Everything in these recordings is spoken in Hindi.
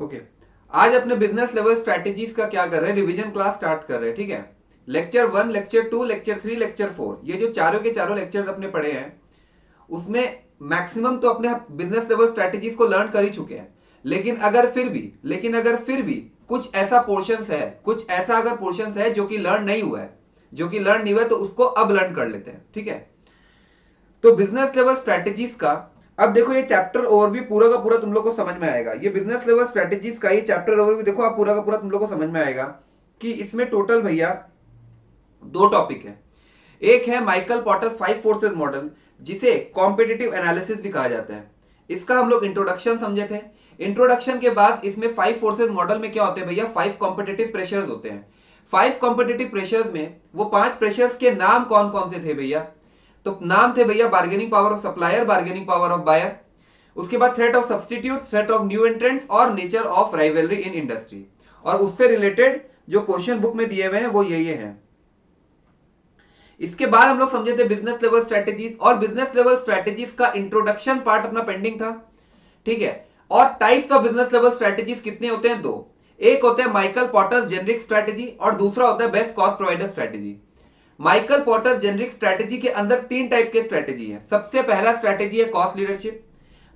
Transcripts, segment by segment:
ओके, आज अपने बिजनेस लेवल स्ट्रेटेजीज का क्या कर रहे हैं, रिवीजन क्लास स्टार्ट कर रहे हैं। ठीक है, लेक्चर 1, लेक्चर 2, लेक्चर 3, लेक्चर 4, ये जो चारों के चारों लेक्चर्स अपने पढ़े हैं उसमें मैक्सिमम तो अपने बिजनेस लेवल स्ट्रेटेजीज को लर्न कर ही चुके हैं। लेकिन अगर फिर भी कुछ ऐसा पोर्शंस है, कुछ ऐसा अगर पोर्शंस है जो कि लर्न नहीं हुआ है, तो उसको अब लर्न कर लेते हैं। ठीक है, तो बिजनेस लेवल स्ट्रेटेजीज का अब देखो, ये चैप्टर ओवरव्यू पूरा का पूरा तुम लोग को समझ में आएगा। ये बिजनेस लेवल स्ट्रेटेजीज का ये चैप्टर ओवरव्यू देखो आप, पूरा का पूरा तुम लोग को समझ में आएगा कि इसमें टोटल भैया दो टॉपिक है। एक है माइकल पॉटर्स 5 फोर्सेस मॉडल, जिसे कॉम्पिटिटिव एनालिसिस भी कहा जाता है। इसका हम लोग इंट्रोडक्शन समझे थे। इंट्रोडक्शन के बाद इसमें 5 फोर्सेस मॉडल में क्या होते हैं भैया, 5 कॉम्पिटिटिव प्रेशर्स होते हैं। 5 कॉम्पिटिटिव प्रेशर्स में वो 5 प्रेशर्स के नाम कौन कौन से थे भैया, तो नाम थे भैया bargaining power of supplier, bargaining power of buyer, उसके बाद threat of substitute, threat of new entrants और nature of rivalry in industry. और उससे रिलेटेड जो क्वेश्चन बुक में दिए हुए हैं वो ये हैं। इसके बाद हम लोग समझे थे बिजनेस लेवल स्ट्रेटेजीज, और बिजनेस लेवल स्ट्रेटेजीज का इंट्रोडक्शन पार्ट अपना पेंडिंग था। ठीक है, और types of business level strategies कितने होते हैं, दो। एक होता है माइकल पॉटर्स जेनरिक स्ट्रेटेजी और दूसरा होता है best cost provider strategy. Michael Porter's generic strategy के अंदर 3 टाइप के स्ट्रेटेजी है। सबसे पहला स्ट्रेटेजी है कॉस्ट लीडरशिप,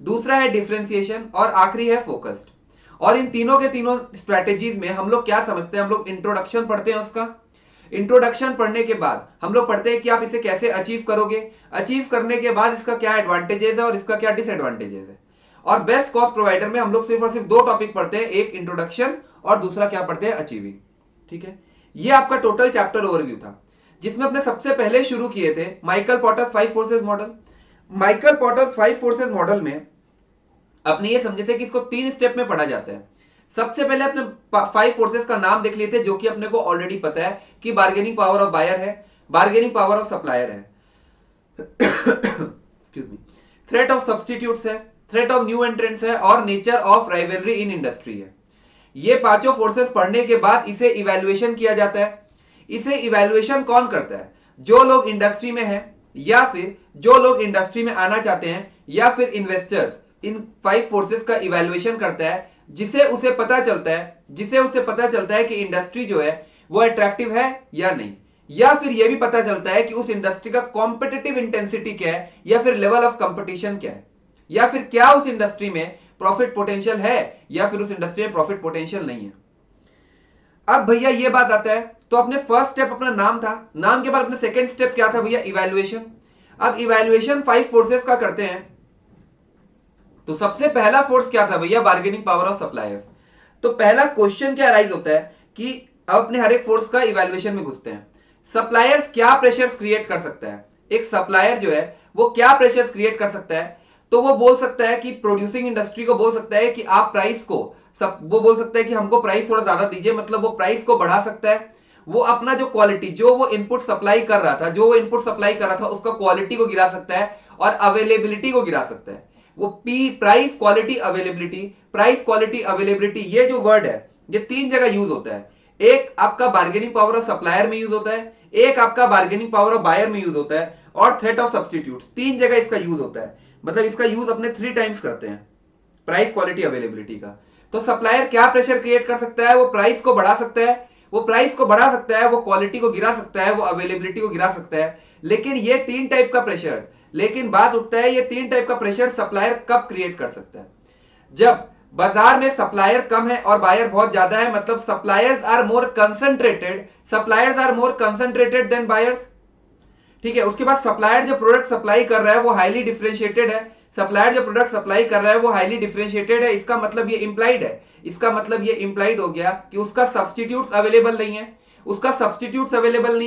दूसरा है डिफरेंशिएशन और आखिरी है फोकस्ड। और इन तीनों के तीनों स्ट्रेटेजीज में हम लोग क्या समझते हैं, हम लोग इंट्रोडक्शन पढ़ते हैं उसका। इंट्रोडक्शन पढ़ने के बाद हम लोग पढ़ते हैं कि आप इसे कैसे अचीव करोगे, अचीव करने के बाद इसका क्या एडवांटेजेस है और इसका क्या डिसएडवांटेजेस है। और बेस्ट कॉस्ट प्रोवाइडर में हम लोग सिर्फ और सिर्फ 2 टॉपिक पढ़ते हैं, एक इंट्रोडक्शन और दूसरा क्या पढ़ते हैं, अचीविंग। ठीक है, ये आपका टोटल चैप्टर ओवरव्यू था, जिसमें अपने सबसे पहले शुरू किए थे Michael Porter's 5 forces model. Michael Porter's 5 forces model में अपने ये समझे थे कि इसको 3 स्टेप में पढ़ा जाता है। सबसे पहले अपने 5 फोर्सेस का नाम देख लेते, जो कि अपने को ऑलरेडी पता है कि बार्गेनिंग पावर ऑफ बायर है, बार्गेनिंग पावर ऑफ सप्लायर है, excuse me, threat of substitutes है, थ्रेट ऑफ न्यू एंट्रेंट्स है और nature of rivalry in industry है। ये पांचों फोर्सेस पढ़ने के बाद इसे इवैल्यूएशन किया जाता है। इसे इवैल्यूएशन कौन करता है, जो लोग इंडस्ट्री में है या फिर जो लोग इंडस्ट्री में आना चाहते हैं या फिर इन्वेस्टर्स, इन 5 फोर्सेस का इवैल्यूएशन करता है, जिसे उसे पता चलता है कि इंडस्ट्री जो है वो अट्रैक्टिव है या नहीं, या फिर यह भी पता चलता है कि उस इंडस्ट्री का कॉम्पिटिटिव इंटेंसिटी क्या है या फिर लेवल ऑफ कंपटीशन क्या है, या फिर क्या उस इंडस्ट्री में प्रॉफिट पोटेंशियल है या फिर उस इंडस्ट्री में प्रॉफिट पोटेंशियल नहीं है। अब भैया ये बात आता है, तो अपने फर्स्ट स्टेप अपना नाम था, नाम के बाद अपने सेकंड स्टेप क्या था भैया, इवैल्यूएशन। अब इवैल्यूएशन 5 फोर्सेस का करते हैं, तो सबसे पहला फोर्स क्या था भैया, बार्गेनिंग पावर ऑफ सप्लायर्स। तो पहला क्वेश्चन क्या अराइज होता है कि अब अपने हर एक फोर्स का इवैल्यूएशन में घुसते हैं। सप्लायर्स क्या प्रेशर्स क्रिएट कर सकता है, एक सप्लायर जो है वो क्या प्रेशर्स क्रिएट कर सकता है, तो वो बोल सकता है कि प्रोड्यूसिंग इंडस्ट्री को बोल सकता है कि आप प्राइस को वो बोल सकता है कि हमको प्राइस थोड़ा ज्यादा दीजिए, मतलब वो प्राइस को बढ़ा सकता है। वो अपना जो क्वालिटी, जो वो इनपुट सप्लाई कर रहा था उसका क्वालिटी को गिरा सकता है और अवेलेबिलिटी को गिरा सकता है। वो price quality availability, price quality availability, ये जो वर्ड है ये 3 जगह यूज होता है। एक आपका बार्गेनिंग पावर ऑफ सप्लायर में यूज होता है, एक आपका बार्गेनिंग पावर ऑफ बायर में यूज होता है, और थ्रेट ऑफ सब्सटीट्यूट्स, 3 जगह इसका यूज होता है। मतलब इसका यूज अपने 3 टाइम्स करते हैं प्राइस क्वालिटी अवेलेबिलिटी का। तो सप्लायर क्या प्रेशर क्रिएट कर सकता है, वो प्राइस को बढ़ा सकता है, वो क्वालिटी को गिरा सकता है, वो अवेलेबिलिटी को गिरा सकता है। लेकिन ये 3 टाइप का प्रेशर, लेकिन बात उठता है ये 3 टाइप का प्रेशर सप्लायर कब क्रिएट कर सकता है, जब बाजार में सप्लायर कम है और बायर बहुत ज्यादा है, मतलब suppliers are more concentrated than buyers. ठीक है, उसके बाद सप्लायर जो प्रोडक्ट सप्लाई कर रहा है वो हाईली डिफरेंशिएटेड है, इसका मतलब ये इंप्लाइड हो गया कि उसका सब्सटीट्यूट्स अवेलेबल नहीं है,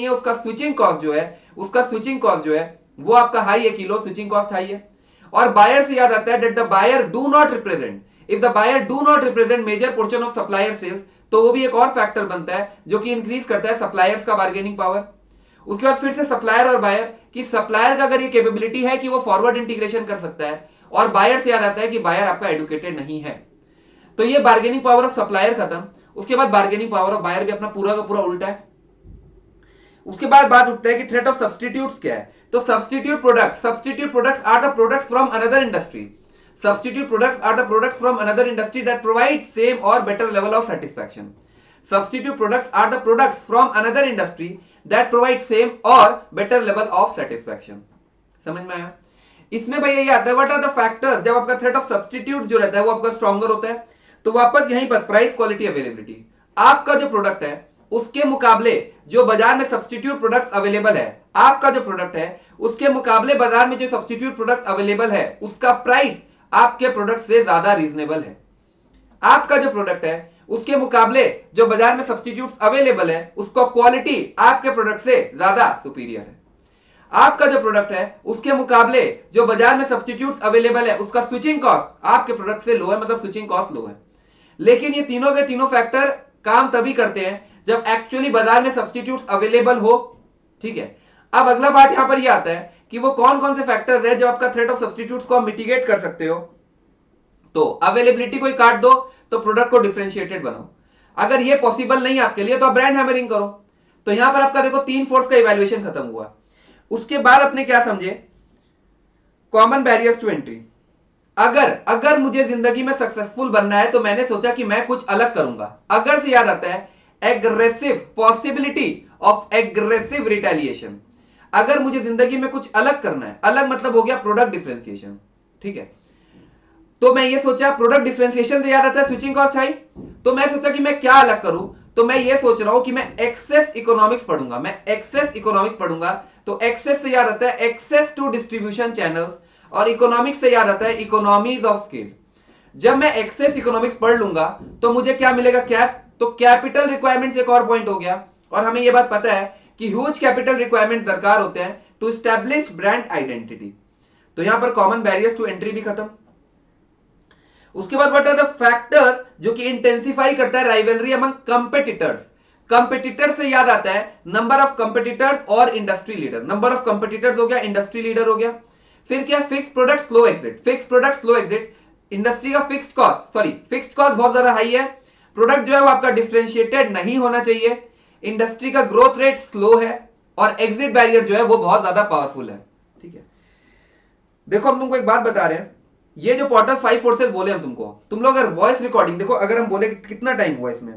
उसका स्विचिंग कॉस्ट जो है वो आपका हाई है, किलो स्विचिंग कॉस्ट हाई है। और बायर से याद आता है that the buyer do not represent, if the buyer do not represent major portion of supplier sales, तो वो भी एक और फैक्टर बनता है जो कि इंक्रीज करता है सप्लायर्स का बार्गेनिंग पावर। उसके बाद फिर से सप्लायर और बायर, कि सप्लायर का अगर ये कैपेबिलिटी है कि वो फॉरवर्ड इंटीग्रेशन कर सकता है, और बायर से याद आता है कि बायर आपका एडुकेटेड नहीं है। तो ये बार्गेनिंग पावर ऑफ सप्लायर खत्म। उसके बाद बार्गेनिंग पावर ऑफ बायर भी अपना पूरा का पूरा उल्टा है। उसके बाद बात उठता है कि थ्रेट ऑफ सब्सटीट्यूट्स क्या है। तो substitute products are the products from another industry. Substitute products are the products from another industry that provide same or better level of satisfaction. Substitute products are the products from another industry that provide same or better level of satisfaction. समझ में आया? इसमें भैया ये आता है व्हाट आर द फैक्टर्स जब आपका थ्रेट ऑफ सब्स्टिट्यूट जो रहता है वो आपका स्ट्रॉन्गर होता है, तो वापस यहीं पर प्राइस क्वालिटी अवेलेबिलिटी, आपका जो प्रोडक्ट है उसके मुकाबले जो बाजार में सब्स्टिट्यूट प्रोडक्ट अवेलेबल है, आपका जो प्रोडक्ट है उसके मुकाबले बाजार में जो सब्स्टिट्यूट प्रोडक्ट अवेलेबल है उसका प्राइस आपके प्रोडक्ट से ज्यादा रीजनेबल है। आपका जो प्रोडक्ट है उसके मुकाबले जो बाजार में सब्स्टिट्यूट्स अवेलेबल है उसका क्वालिटी आपके प्रोडक्ट से ज्यादा सुपीरियर है। आपका जो प्रोडक्ट है उसके मुकाबले जो बाजार में सब्स्टिट्यूट्स अवेलेबल है उसका स्विचिंग कॉस्ट आपके प्रोडक्ट से लो है, मतलब स्विचिंग कॉस्ट लो है। लेकिन ये तीनों के तीनों फैक्टर काम तभी करते हैं जब एक्चुअली बाजार में सब्स्टिट्यूट्स अवेलेबल हो। ठीक है, अब अगला पार्ट यहां पर ये आता है कि वो कौन कौन से फैक्टर्स है जब आपका थ्रेट ऑफ सब्स्टिट्यूट्स को आप मिटिगेट कर सकते हो। तो अवेलेबिलिटी को ही काट दो तो प्रोडक्ट को डिफरेंशिएटेड बनाओ। अगर ये पॉसिबल नहीं आपके लिए तो आप ब्रांड हैमरिंग करो। तो यहां पर आपका देखो 3 फोर्स का इवैल्यूएशन खत्म हुआ। उसके बाद अपने क्या समझे, कॉमन बैरियर्स टू एंट्री। अगर मुझे जिंदगी में सक्सेसफुल बनना है तो मैंने सोचा कि मैं कुछ अलग करूंगा। अगर से याद आता है aggressive, possibility of aggressive retaliation. अगर मुझे जिंदगी में कुछ अलग करना है, अलग मतलब हो गया प्रोडक्ट डिफरेंशिएशन। ठीक है, तो मैं ये सोचा प्रोडक्ट डिफरेंशिएशन से याद आता है स्विचिंग कॉस्ट हाई, तो मैं सोचा कि मैं क्या अलग करूं। तो मैं ये सोच रहा हूं कि मैं एक्सेस इकोनॉमिक्स पढ़ूंगा, मैं एक्सेस इकोनॉमिक्स पढ़ूंगा। तो एक्सेस से याद आता है एक्सेस टू डिस्ट्रीब्यूशन चैनल्स, और इकोनॉमिक्स से याद आता है इकोनॉमीज ऑफ स्केल। जब मैं एक्सेस इकोनॉमिक्स पढ़ लूंगा तो मुझे क्या मिलेगा, कैप। तो कैपिटल रिक्वायरमेंट्स एक और पॉइंट हो गया, और हमें यह बात पता है कि ह्यूज कैपिटल रिक्वायरमेंट दरकार होते हैं टू एस्टैब्लिश ब्रांड आइडेंटिटी। तो यहां पर कॉमन बैरियर्स टू एंट्री भी खत्म। उसके बाद व्हाट आर द फैक्टर्स जो कि इंटेंसिफाई करता है राइवलरी अमंग कंपेटिटर्स। कंपेटिटर से याद आता है नंबर ऑफ कंपेटिटर्स और industry leader. Number of competitors हो गया, इंडस्ट्री लीडर हो गया। फिर क्या, fix product slow exit. Fix product slow exit, industry का फिक्स्ड कॉस्ट बहुत ज्यादा हाई है, प्रोडक्ट जो है वो आपका डिफरेंशिएटेड नहीं होना चाहिए, इंडस्ट्री का ग्रोथ रेट स्लो है, और एग्जिट बैरियर जो है वो बहुत ज्यादा पावरफुल है। ठीक है, देखो हम तुमको एक बात बता रहे हैं, ये जो पॉटर्स 5 फोर्सेस बोले हम तुमको, तुम लोग अगर वॉइस रिकॉर्डिंग देखो, अगर हम बोले कितना टाइम हुआ इसमें,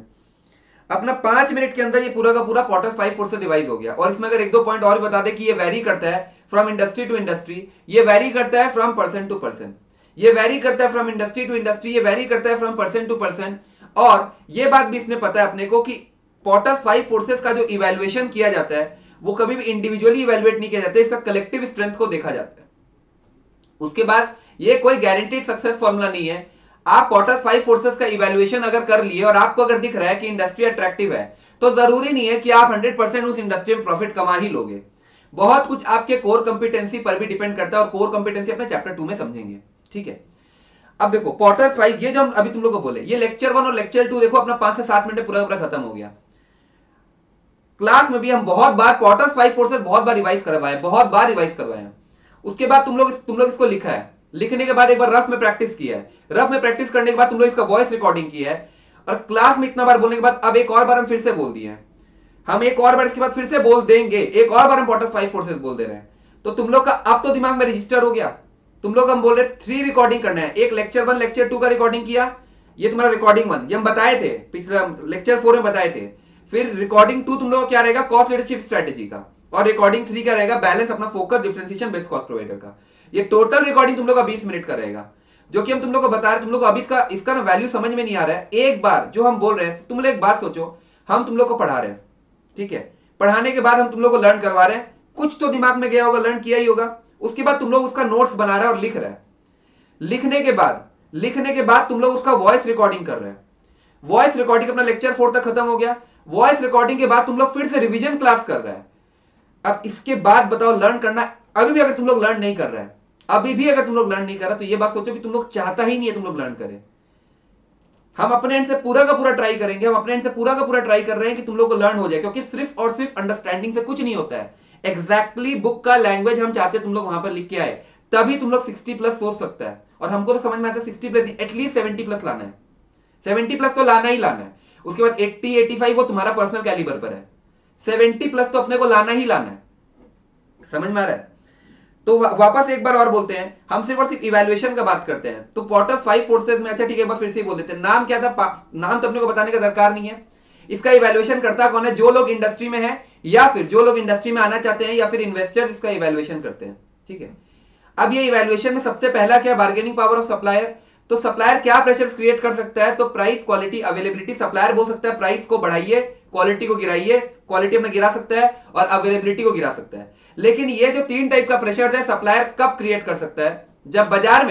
अपना 5 मिनट के अंदर ये पूरा का पूरा पॉटर्स 5 फोर्सेस डिवाइड हो गया। और इसमें अगर 1-2 पॉइंट और बता दे कि ये वेरी करता है फ्रॉम इंडस्ट्री टू इंडस्ट्री, ये वेरी करता है फ्रॉम पर्सन टू पर्सन, ये वेरी करता है फ्रॉम इंडस्ट्री टू इंडस्ट्री, ये वेरी करता है फ्रॉम पर्सन टू पर्सन। और ये बात भी इसमें पता है अपने को कि पॉटर्स 5 फोर्सेस का जो इवैल्यूएशन किया जाता है वो कभी भी इंडिविजुअली इवैल्यूएट नहीं किया जाता है, इसका कलेक्टिव स्ट्रेंथ को देखा जाता है। उसके बाद ये कोई गारंटीड सक्सेस फॉर्मूला नहीं है। आप पॉटर्स 5 फोर्सेस का इवैल्यूएशन अगर कर लिए और आपको अगर दिख रहा है कि इंडस्ट्री अट्रैक्टिव है, तो जरूरी नहीं है कि आप 100% उस इंडस्ट्री में प्रॉफिट कमा ही लोगे। बहुत कुछ आपके कोर कंपिटेंसी पर भी डिपेंड करता है, और कोर कंपिटेंसी अपने चैप्टर 2 में समझेंगे। ठीक है, अब देखो पॉटर्स 5, ये जो हम अभी तुम लोगों को बोले, ये लेक्चर 1 और लेक्चर 2 देखो अपना 5 से 7 मिनट में पूरा खत्म हो गया। क्लास में भी हम बहुत बार पॉटर्स 5 फोर्सेस बहुत बार रिवाइज करवाए हैं। उसके बाद तुम लोग इसको लिखा है, लिखने के बाद एक बार रफ में प्रैक्टिस किया है, रफ में प्रैक्टिस करने के बाद तुम लोग इसका वॉइस रिकॉर्डिंग किया है, और क्लास में इतना बार बोलने के बाद अब एक और बार हम फिर से बोल दिए हैं, हम एक और बार इसके बाद फिर से बोल देंगे, एक और बार हम पॉटर्स 5 फोर्सेस बोल दे रहे हैं। तो तुम लोग का अब तो दिमाग में रजिस्टर हो गया। तुम लोग हम बोल रहे 3 रिकॉर्डिंग करना है, एक लेक्चर 1 लेक्चर 2 का रिकॉर्डिंग किया, ये तुम्हारा रिकॉर्डिंग 1, ये हम बताए थे पिछले लेक्चर 4 में बताए थे। फिर रिकॉर्डिंग 2 तुम लोग क्या रहेगा, कॉस्ट लीडरशिप स्ट्रेटेजी का, और रिकॉर्डिंग 3 क्या रहेगा, बैलेंस अपना focus differentiation best cost provider का। ये टोटल रिकॉर्डिंग तुम लोग का 20 मिनट का रहेगा, जो कि हम तुम लोग को बता रहे, तुम लोग को अभी इसका ना वैल्यू समझ में नहीं आ रहा है। एक बार जो हम बोल रहे हैं, तुम लोग एक बात सोचो, हम तुम लोग को पढ़ा रहे हैं, ठीक है, पढ़ाने के बाद हम तुम लोग को लर्न करवा रहे हैं, कुछ तो दिमाग में गया होगा, लर्न किया ही होगा। उसके बाद तुम लोग उसका नोट्स बना रहे हैं और लिख रहे हैं। लिखने के बाद तुम लोग उसका वॉइस रिकॉर्डिंग कर रहे हैं। वॉइस रिकॉर्डिंग अपना लेक्चर 4 तक खत्म हो गया। वॉइस रिकॉर्डिंग के बाद तुम लोग फिर से रिवीजन क्लास कर रहे हैं। अब इसके बाद बताओ लर्न करना, अभी भी अगर तुम लोग लर्न नहीं कर रहे हैं, तो ये बात सोचो कि तुम लोग चाहता ही नहीं है तुम लोग लर्न करें। हम अपने एंड से पूरा का पूरा ट्राई करेंगे, हम अपने एंड से पूरा का पूरा ट्राई कर रहे हैं कि तुम लोग को लर्न हो जाए, क्योंकि सिर्फ और सिर्फ अंडरस्टैंडिंग से कुछ नहीं होता है। एग्जैक्टली बुक का लैंग्वेज हम चाहते हैं तुम लोग वहां पर लिख के आए, तभी तुम लोग 60+ सोच सकता है। और हमको तो समझ में आता है 60+ एटलीस्ट 70+ लाना है, 70+ तो लाना ही लाना है। उसके बाद 80-85 वो तुम्हारा पर्सनल कैलिबर पर है, 70+ तो अपने को लाना ही लाना है। समझ में आ रहा है? तो वापस एक बार और बोलते हैं, हम सिर्फ और सिर्फ इवैल्यूएशन का बात करते हैं। तो पोर्टर्स 5 फोर्सेस में, अच्छा ठीक है, एक बार फिर से बोल देते हैं। नाम क्या था, नाम तो अपने को बताने का दरकार नहीं है। इसका इवैल्यूएशन करता कौन है? जो लोग इंडस्ट्री में है, या फिर जो लोग इंडस्ट्री में आना चाहते हैं, या फिर इन्वेस्टर्स इसका इवैल्यूएशन करते हैं। ठीक है, अब ये इवैल्यूएशन में सबसे पहला क्या? Bargaining power of supplier. तो सप्लायर क्या प्रेशर क्रिएट कर सकता है? तो प्राइस, क्वालिटी, अवेलेबिलिटी। सप्लायर बोल सकता है प्राइस को बढ़ाइए, क्वालिटी को गिराइए, क्वालिटी में गिरा सकता है और अवेलेबिलिटी को गिरा सकता है। लेकिन ये जो तीन टाइप का प्रेशर है, सप्लायर कब क्रिएट कर सकता है? जब बाजार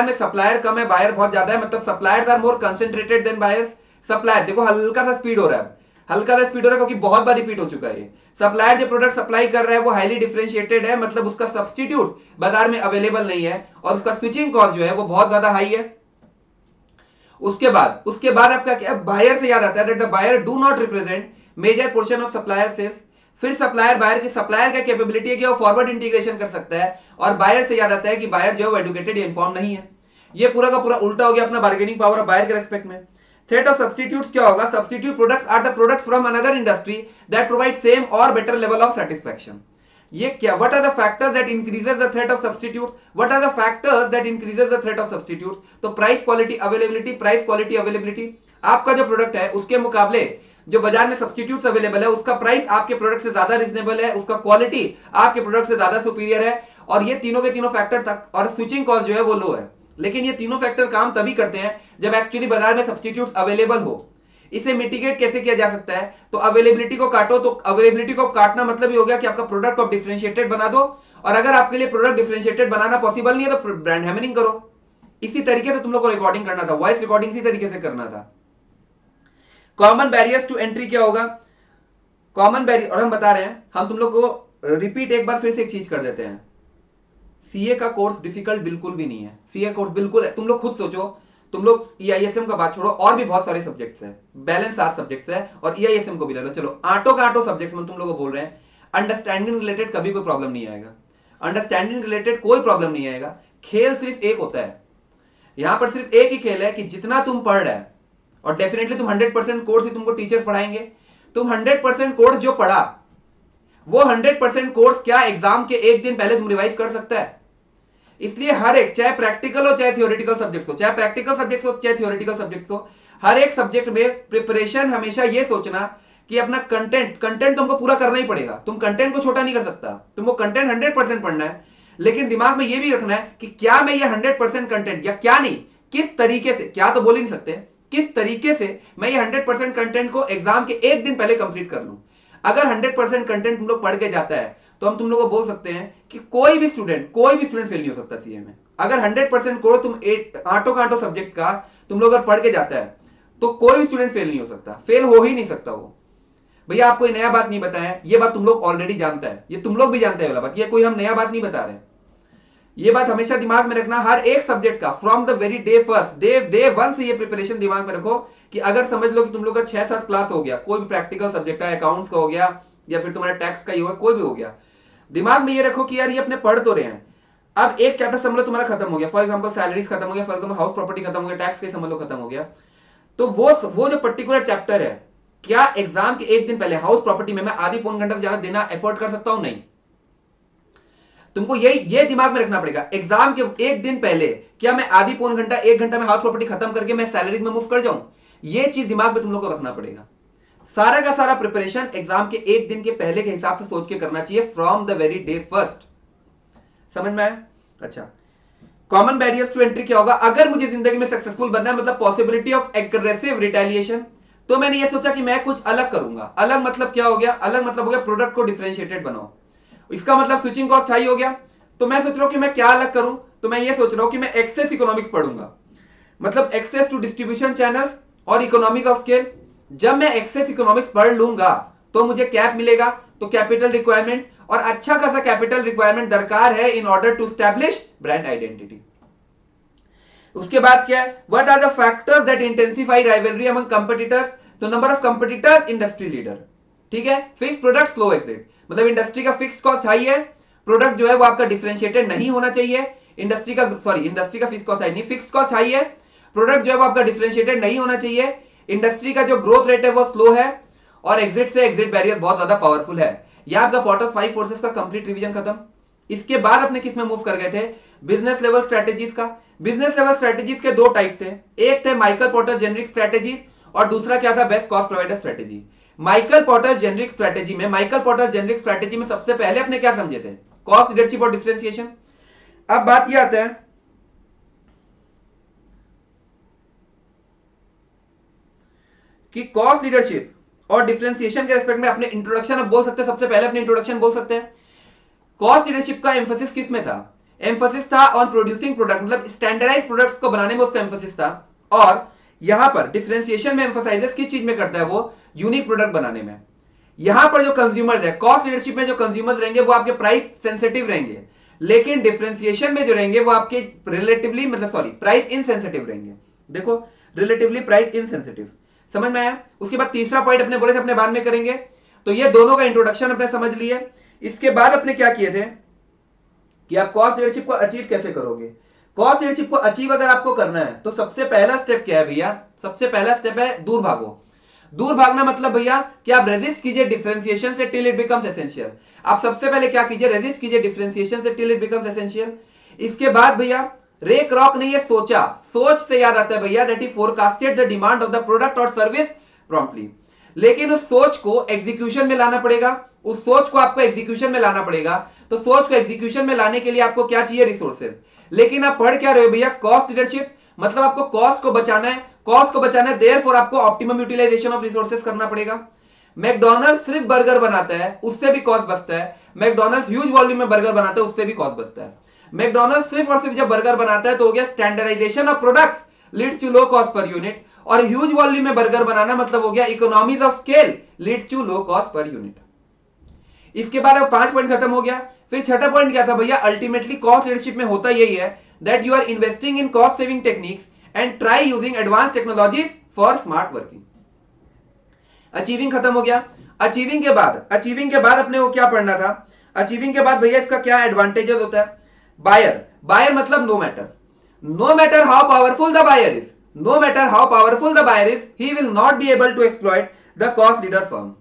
में सप्लायर कम है, बायर बहुत ज्यादा है, मतलब suppliers are more concentrated than buyers. Supplier देखो हल्का सा स्पीड हो रहा है, हल्का सा स्पीड हो रहा है, क्योंकि बहुत बार रिपीट हो चुका है ये। सप्लायर जो प्रोडक्ट सप्लाई कर रहा है वो हाईली डिफरेंशिएटेड है, मतलब उसका सब्स्टिट्यूट बाजार में अवेलेबल नहीं है और उसका स्विचिंग कॉस्ट जो है वो बहुत ज्यादा हाई है। उसके बाद आपका क्या? बायर से याद आता है that the buyer do not represent major portion of supplier sales. फिर सप्लायर, बायर की सप्लायर का कैपेबिलिटी है कि वो फॉरवर्ड इंटीग्रेशन कर सकता है, और बायर से याद आता है कि बायर जो है वो एडुकेटेड या इन्फॉर्म नहीं है। ये पूरा का पूरा उल्टा हो गया अपना बार्गेनिंग पावर ऑफ बायर के रेस्पेक्ट में। थ्रेट ऑफ सब्स्टिट्यूट्स क्या होगा? Substitute products are the products from another industry that provide same or better level of satisfaction. ये क्या? What are the factors that increases the threat of substitute? What are the factors that increases the threat of substitute? तो price, quality, availability. Price, quality, availability. आपका जो प्रोडक्ट है उसके मुकाबले जो बाजार में सब्स्टिट्यूट्स अवेलेबल है उसका प्राइस आपके प्रोडक्ट से ज्यादा रीजनेबल है, उसका क्वालिटी आपके प्रोडक्ट से ज्यादा सुपीरियर है, और ये तीनों के तीनों फैक्टर तक, और स्विचिंग कॉस्ट जो है वो लो है। लेकिन ये तीनों फैक्टर काम तभी करते हैं जब एक्चुअली बाजार में सब्स्टिट्यूट्स अवेलेबल हो। इसे मिटिगेट कैसे किया जा सकता है? तो अवेलेबिलिटी को काटो। तो अवेलेबिलिटी को काटना मतलब ये हो गया कि आपका प्रोडक्ट को डिफरेंशिएटेड बना दो, और अगर आपके लिए प्रोडक्ट डिफरेंशिएटेड बनाना पॉसिबल नहीं है तो ब्रांड हैमरिंग करो। इसी तरीके से तुम लोग को रिकॉर्डिंग करना था, वॉइस रिकॉर्डिंग इसी तरीके से करना था। कॉमन बैरियर्स टू एंट्री क्या होगा? कॉमन बैरियर, और हम बता रहे हैं, हम तुम लोग को रिपीट एक बार फिर से एक चीज कर देते हैं। सीए का कोर्स डिफिकल्ट बिल्कुल भी नहीं है। सीए कोर्स बिल्कुल है, तुम लोग खुद सोचो, तुम लोग ईआईएसएम का बात छोड़ो, और भी बहुत सारे सब्जेक्ट्स हैं, बैलेंस 7 सब्जेक्ट्स है, और ईआईएसएम को भी ले लो। चलो आटो का आटो सब्जेक्ट्स में तुम लोग को बोल रहे हैं, अंडरस्टैंडिंग रिलेटेड कभी कोई प्रॉब्लम नहीं आएगा। अंडरस्टैंडिंग रिलेटेड कोई प्रॉब्लम नहीं आएगा। खेल सिर्फ एक होता है, यहां पर सिर्फ एक ही खेल है कि जितना तुम पढ़ रहे हैं, और डेफिनेटली तुम 100% कोर्स ही तुमको टीचर्स पढ़ाएंगे। तुम 100% कोर्स जो पढ़ा वो 100% कोर्स क्या एग्जाम के एक दिन पहले तुम रिवाइज कर सकता है? इसलिए हर एक, चाहे प्रैक्टिकल हो चाहे थियोरेटिकल सब्जेक्ट हो, चाहे प्रैक्टिकल सब्जेक्ट हो चाहे थियोरेटिकल सब्जेक्ट हो, हर एक सब्जेक्ट में प्रिपरेशन हमेशा ये सोचना कि अपना कंटेंट तुमको पूरा करना ही पड़ेगा। तुम कंटेंट को छोटा नहीं कर सकता, तुमको कंटेंट 100% पढ़ना है, लेकिन दिमाग में ये भी रखना है कि क्या मैं ये 100% कंटेंट, या क्या नहीं, किस तरीके से, क्या तो बोल ही नहीं सकते, किस तरीके से मैं ये 100% कंटेंट को एग्जाम के एक दिन पहले कंप्लीट कर लूं। अगर 100% कंटेंट तुम लोग पढ़ के जाता है तो हम तुम लोग को बोल सकते हैं कि कोई भी स्टूडेंट फेल नहीं हो सकता सीए में। अगर 100% कोर्स तुम आटो का आटो सब्जेक्ट का तुम लोग अगर पढ़ के जाता है तो कोई भी स्टूडेंट फेल नहीं हो सकता, फेल हो ही नहीं सकता वो। भैया आप कोई नया बात नहीं बताया, ये बात तुम लोग ऑलरेडी जानता है, ये तुम लोग भी जानते हैं वाला बात, ये कोई हम नया बात नहीं बता रहे। ये बात हमेशा दिमाग में रखना, हर एक सब्जेक्ट का from the very day first, day 1 से ये प्रिपरेशन दिमाग में रखो कि अगर समझ लो कि तुम लोग का 6-7 क्लास हो गया, कोई भी प्रैक्टिकल सब्जेक्ट का, अकाउंट्स का हो गया, या फिर तुम्हारा टैक्स का ही होगा, कोई भी हो गया, दिमाग में ये रखो कि यार ये अपने पढ़ तो रहे हैं। अब एक चैप्टर समझ लो तुम्हारा खत्म हो गया, फॉर एग्जांपल सैलरीज खत्म हो गया, फॉर एग्जांपल हाउस प्रॉपर्टी खत्म हो गया, टैक्स के समझ लो खत्म हो गया, तो वो जो पर्टिकुलर चैप्टर है, क्या एग्जाम के एक दिन पहले हाउस प्रॉपर्टी में मैं आधी पौन घंटा से ज्यादा देना एफोर्ड कर सकता हूं? नहीं। तुमको ये दिमाग में रखना पड़ेगा, एग्जाम के एक दिन पहले क्या मैं आधी पौन घंटा, 1 घंटा में हाउस प्रॉपर्टी खत्म करके मैं सैलरीज में मूव कर जाऊं? ये चीज दिमाग में तुम लोग को रखना पड़ेगा। सारा का सारा प्रिपरेशन एग्जाम के एक दिन के पहले के हिसाब से सोच के करना चाहिए, from the very day first. समझ में आया? अच्छा, कॉमन बैरियर्स टू एंट्री क्या होगा? अगर मुझे जिंदगी में सक्सेसफुल बनना है, मतलब पॉसिबिलिटी ऑफ एग्रेसिव रिटेलिएशन, तो मैंने ये सोचा कि मैं कुछ अलग करूंगा। अलग मतलब क्या हो गया? अलग मतलब हो गया प्रोडक्ट को डिफरेंशिएटेड बनाओ। इसका मतलब स्विचिंग कॉस्ट हाई हो गया, तो मैं सोच रहा हूं कि मैं क्या अलग करूं, तो मैं ये सोच रहा हूं कि मैं एक्सेस इकोनॉमिक्स पढ़ूंगा, मतलब एक्सेस टू डिस्ट्रीब्यूशन चैनल और इकोनॉमिक्स ऑफ स्केल। जब मैं एक्सेस इकोनॉमिक्स पढ़ लूंगा तो मुझे कैप मिलेगा, तो कैपिटल रिक्वायरमेंट्स, और अच्छा खासा कैपिटल रिक्वायरमेंट दरकार है in order to establish brand identity. उसके बाद क्या है? What are the factors that intensify rivalry among competitors? तो number of competitors, industry leader, ठीक है। फिक्स प्रोडक्ट, स्लो एग्जिट, मतलब इंडस्ट्री का फिक्स कॉस्ट हाई है, प्रोडक्ट जो है वो आपका डिफरेंशिएटेड नहीं होना चाहिए। इंडस्ट्री का फिक्स कॉस्ट हाई नहीं, फिक्स कॉस्ट हाई है, प्रोडक्ट जो है वो आपका डिफरेंशिएटेड नहीं होना चाहिए। इंडस्ट्री का जो ग्रोथ रेट है वो स्लो है, और एग्जिट से एग्जिट बैरियर बहुत ज्यादा पावरफुल है। यह आपका पोर्टर्स 5 फोर्सेस का कंप्लीट रिवीजन खत्म। इसके बाद अपने किस में मूव कर गए थे, बिजनेस लेवल स्ट्रेटेजीज का। बिजनेस लेवल स्ट्रेटेजीज के दो टाइप थे, एक थे माइकल पोर्टर जेनरिक स्ट्रेटेजीज और दूसरा क्या था, best cost provider strategy. Michael porter generic strategy में सबसे पहले अपने क्या समझे थे, कॉस्ट लीडरशिप और डिफरेंशिएशन। अब बात यह आता है कि कॉस्ट लीडरशिप और डिफरेंशिएशन के रेस्पेक्ट में अपने इंट्रोडक्शन अब बोल सकते हैं, सबसे पहले अपने इंट्रोडक्शन बोल सकते हैं। कॉस्ट लीडरशिप का एम्फोसिस किस में था, एम्फोसिस था ऑन प्रोड्यूसिंग प्रोडक्ट, मतलब स्टैंडर्डाइज प्रोडक्ट्स को बनाने में उसका एम्फोसिस था। और यहां पर डिफरेंशिएशन में एम्फोसाइजेस किस चीज में करता है, वो यूनिक प्रोडक्ट बनाने में। यहां पर जो कंज्यूमर्स है, कॉस्ट लीडरशिप में जो कंज्यूमर्स रहेंगे वो आपके प्राइस सेंसिटिव रहेंगे, लेकिन डिफरेंशिएशन में जो रहेंगे वो आपके रिलेटिवली प्राइस इनसेंसिटिव रहेंगे। देखो, रिलेटिवली प्राइस इनसेंसिटिव, समझ में आया। उसके बाद तीसरा पॉइंट अपने बोले थे अपने बाद में करेंगे, तो ये दोनों का इंट्रोडक्शन अपने समझ लिए। इसके बाद अपने क्या किए थे कि आप कॉस्ट लीडरशिप को अचीव कैसे करोगे। कॉस्ट लीडरशिप को अचीव अगर आपको करना है तो सबसे पहला स्टेप क्या है भैया, सबसे पहला स्टेप है दूर भागो। दूर भागना मतलब भैया कि आप रेजिस्ट कीजिए डिफरेंशिएशन से टिल इट बिकम्स एसेंशियल। आप सबसे पहले क्या कीजिए, रेजिस्ट कीजिए डिफरेंशिएशन से टिल इट बिकम्स एसेंशियल। इसके बाद भैया रेक रॉक नहीं है, सोचा। सोच से याद आता है भैया that he forecasted the demand of the product और सर्विस प्रॉम्प्टली। लेकिन उस सोच को एग्जीक्यूशन में लाना पड़ेगा, उस सोच को आपको एग्जीक्यूशन में लाना पड़ेगा। तो सोच को एग्जीक्यूशन में लाने के लिए आपको क्या चाहिए, रिसोर्सेज। लेकिन आप पढ़ क्या रहे हो भैया, कॉस्ट लीडरशिप, मतलब आपको कॉस्ट को बचाना है, कॉस्ट को बचाना है, देयरफॉर आपको ऑप्टिमम यूटिलाइजेशन ऑफ रिसोर्सेज करना पड़ेगा। मैकडॉनल्ड्स सिर्फ बर्गर बनाता है, उससे भी कॉस्ट बचता है। मैकडॉनल्ड्स ह्यूज वॉल्यूम में बर्गर बनाता है, उससे भी कॉस्ट बचता है। मैकडॉनल्ड्स सिर्फ और सिर्फ जब बर्गर बनाता है तो हो गया standardization of products leads to low cost per unit, और ह्यूज वॉल्यूम में बर्गर बनाना मतलब हो गया economies of scale leads to low cost per unit. इसके बाद अब 5 पॉइंट खत्म हो गया। फिर छठा पॉइंट क्या था भैया, अल्टीमेटली कॉस्ट लीडरशिप में होता यही है that you are investing in cost saving techniques and try using advance technologies for smart working. Achieving खत्म हो गया। अचीविंग के बाद अपने को क्या पढ़ना था, अचीविंग के बाद भैया इसका क्या एडवांटेजेस होता है। बायर मतलब no matter how powerful the buyer is, no matter how powerful the buyer is, he will not be able to exploit the cost leader firm.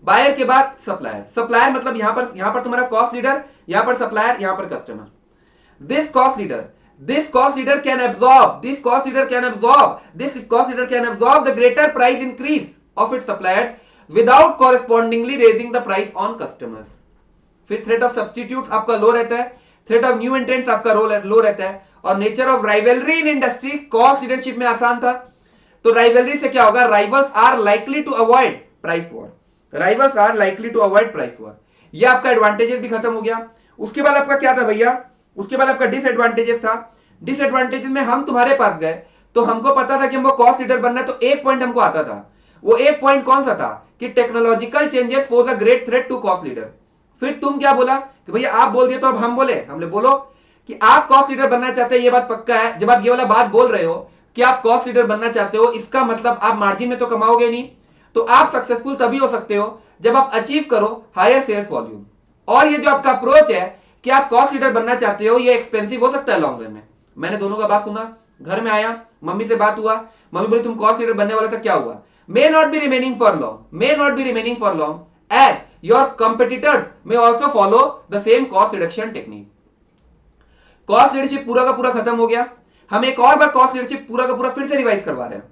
Buyer के बाद सप्लायर मतलब यहां पर तुम्हारा कॉस्ट लीडर, यहां पर सप्लायर, यहां पर customer. This cost leader can absorb the greater price increase of its suppliers without correspondingly raising the price on customers. फिर थ्रेट ऑफ सब्स्टिट्यूट्स आपका लो रहता है, थ्रेट ऑफ न्यू एंट्रेंट्स आपका लो रहता है, और nature of rivalry in industry cost leadership में आसान था। तो राइवलरी से क्या होगा, rivals are likely to avoid price war, ये आपका एडवांटेजेस भी खत्म हो गया। उसके बाद आपका क्या था भैया, उसके बाद आपका डिसएडवांटेजेस था। डिसएडवांटेजेस में हम तुम्हारे पास गए तो हमको पता था कि हमको कॉस्ट लीडर बनना है, तो एक पॉइंट हमको आता था। वो एक पॉइंट कौन सा था कि technological changes pose a great threat to cost leader. फिर तुम क्या बोला कि भैया आप बोल दिए तो अब हम हमने बोलो कि आप कॉस्ट लीडर बनना चाहते हैं, ये बात पक्का है। जब आप ये वाला बात बोल रहे हो कि आप कॉस्ट लीडर बनना चाहते हो, इसका मतलब आप मार्जिन में तो कमाओगे नहीं, तो आप सक्सेसफुल तभी हो सकते हो जब आप अचीव करो हायर सेल्स वॉल्यूम। और ये जो आपका अप्रोच है कि आप कॉस्ट लीडर बनना चाहते हो, ये एक्सपेंसिव हो सकता है लॉन्ग रन में। मैंने दोनों का बात सुना, घर में आया, मम्मी से बात हुआ, मम्मी बोली तुम कॉस्ट लीडर बनने वाला था, क्या हुआ, may not be remaining for long and your competitors may also follow the same cost reduction technique. Cost leadership पूरा का पूरा खत्म हो गया। हम एक और बार कॉस्ट लीडरशिप पूरा का पूरा फिर से रिवाइज करवा रहे हैं।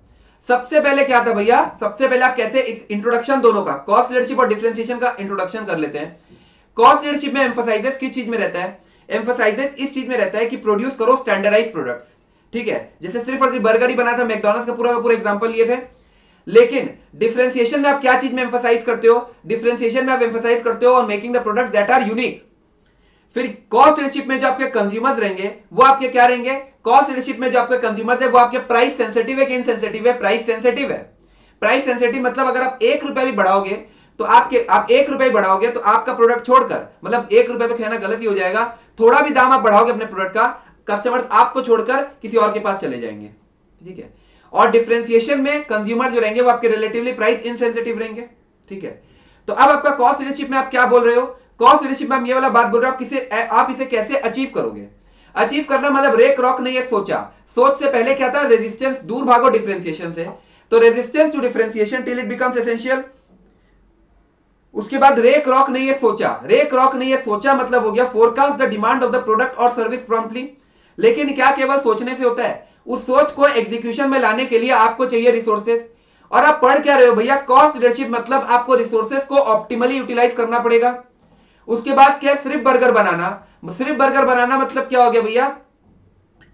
सबसे पहले क्या था भैया, सबसे पहले आप कैसे इस इंट्रोडक्शन दोनों का, कॉस्ट लीडरशिप और डिफरेंशिएशन का इंट्रोडक्शन कर लेते हैं। कॉस्ट लीडरशिप में एम्फसाइजेस किस चीज में रहता है, एम्फसाइजेस इस चीज में रहता है कि प्रोड्यूस करो स्टैंडर्डाइज प्रोडक्ट्स, ठीक है। जैसे सिर्फ और सिर्फ बर्गर ही बना था, मैकडॉनल्ड्स का पूरा एग्जांपल लिए थे। लेकिन डिफरेंशिएशन में आप क्या चीज में एम्फसाइज करते हो, डिफरेंशिएशन में आप एम्फसाइज करते हो on making the product that are unique. फिर कॉस्ट लीडरशिप में जो आपके कंज्यूमर्स रहेंगे वो आपके क्या रहेंगे, कॉस्ट लीडरशिप में जो आपके कंज्यूमर्स है वो आपके प्राइस सेंसिटिव है कि इनसेंसिटिव है, प्राइस सेंसिटिव है। प्राइस सेंसिटिव मतलब अगर आप 1 रुपया भी बढ़ाओगे तो आप 1 रुपया बढ़ाओगे तो आपका प्रोडक्ट छोड़कर, मतलब 1 रुपया तो कहना गलत ही हो जाएगा, थोड़ा भी दाम आप बढ़ाओगे अपने प्रोडक्ट का, कस्टमर्स आपको छोड़कर किसी और के पास चले जाएंगे, ठीक है। और डिफरेंशिएशन में कंज्यूमर जो रहेंगे वो आपके रिलेटिवली प्राइस इनसेंसिटिव रहेंगे, ठीक है। तो अब आपका कॉस्ट लीडरशिप में आप क्या बोल रहे हो, कॉस्ट लीडरशिप में हम ये वाला बात बोल रहे हो आप इसे कैसे अचीव करोगे। अचीव करना मतलब रेक रॉक नहीं है, सोच से पहले क्या था, रेजिस्टेंस, दूर भागो डिफरेंशिएशन से, तो resistance to differentiation till it becomes essential. उसके बाद रे क्रॉक ने ये सोचा, रे क्रॉक ने ये सोचा मतलब हो गया forecast the demand of the product और सर्विस प्रॉम्प्टली। लेकिन क्या केवल सोचने से होता है? उस सोच को एग्जीक्यूशन में लाने के लिए आपको चाहिए रिसोर्सेस। और आप पढ़ क्या रहे हो भैया? कॉस्ट लीडरशिप मतलब आपको रिसोर्सेस को ऑप्टिमली यूटिलाइज करना पड़ेगा। उसके बाद क्या? सिर्फ बर्गर बनाना। सिर्फ बर्गर बनाना मतलब क्या हो गया भैया?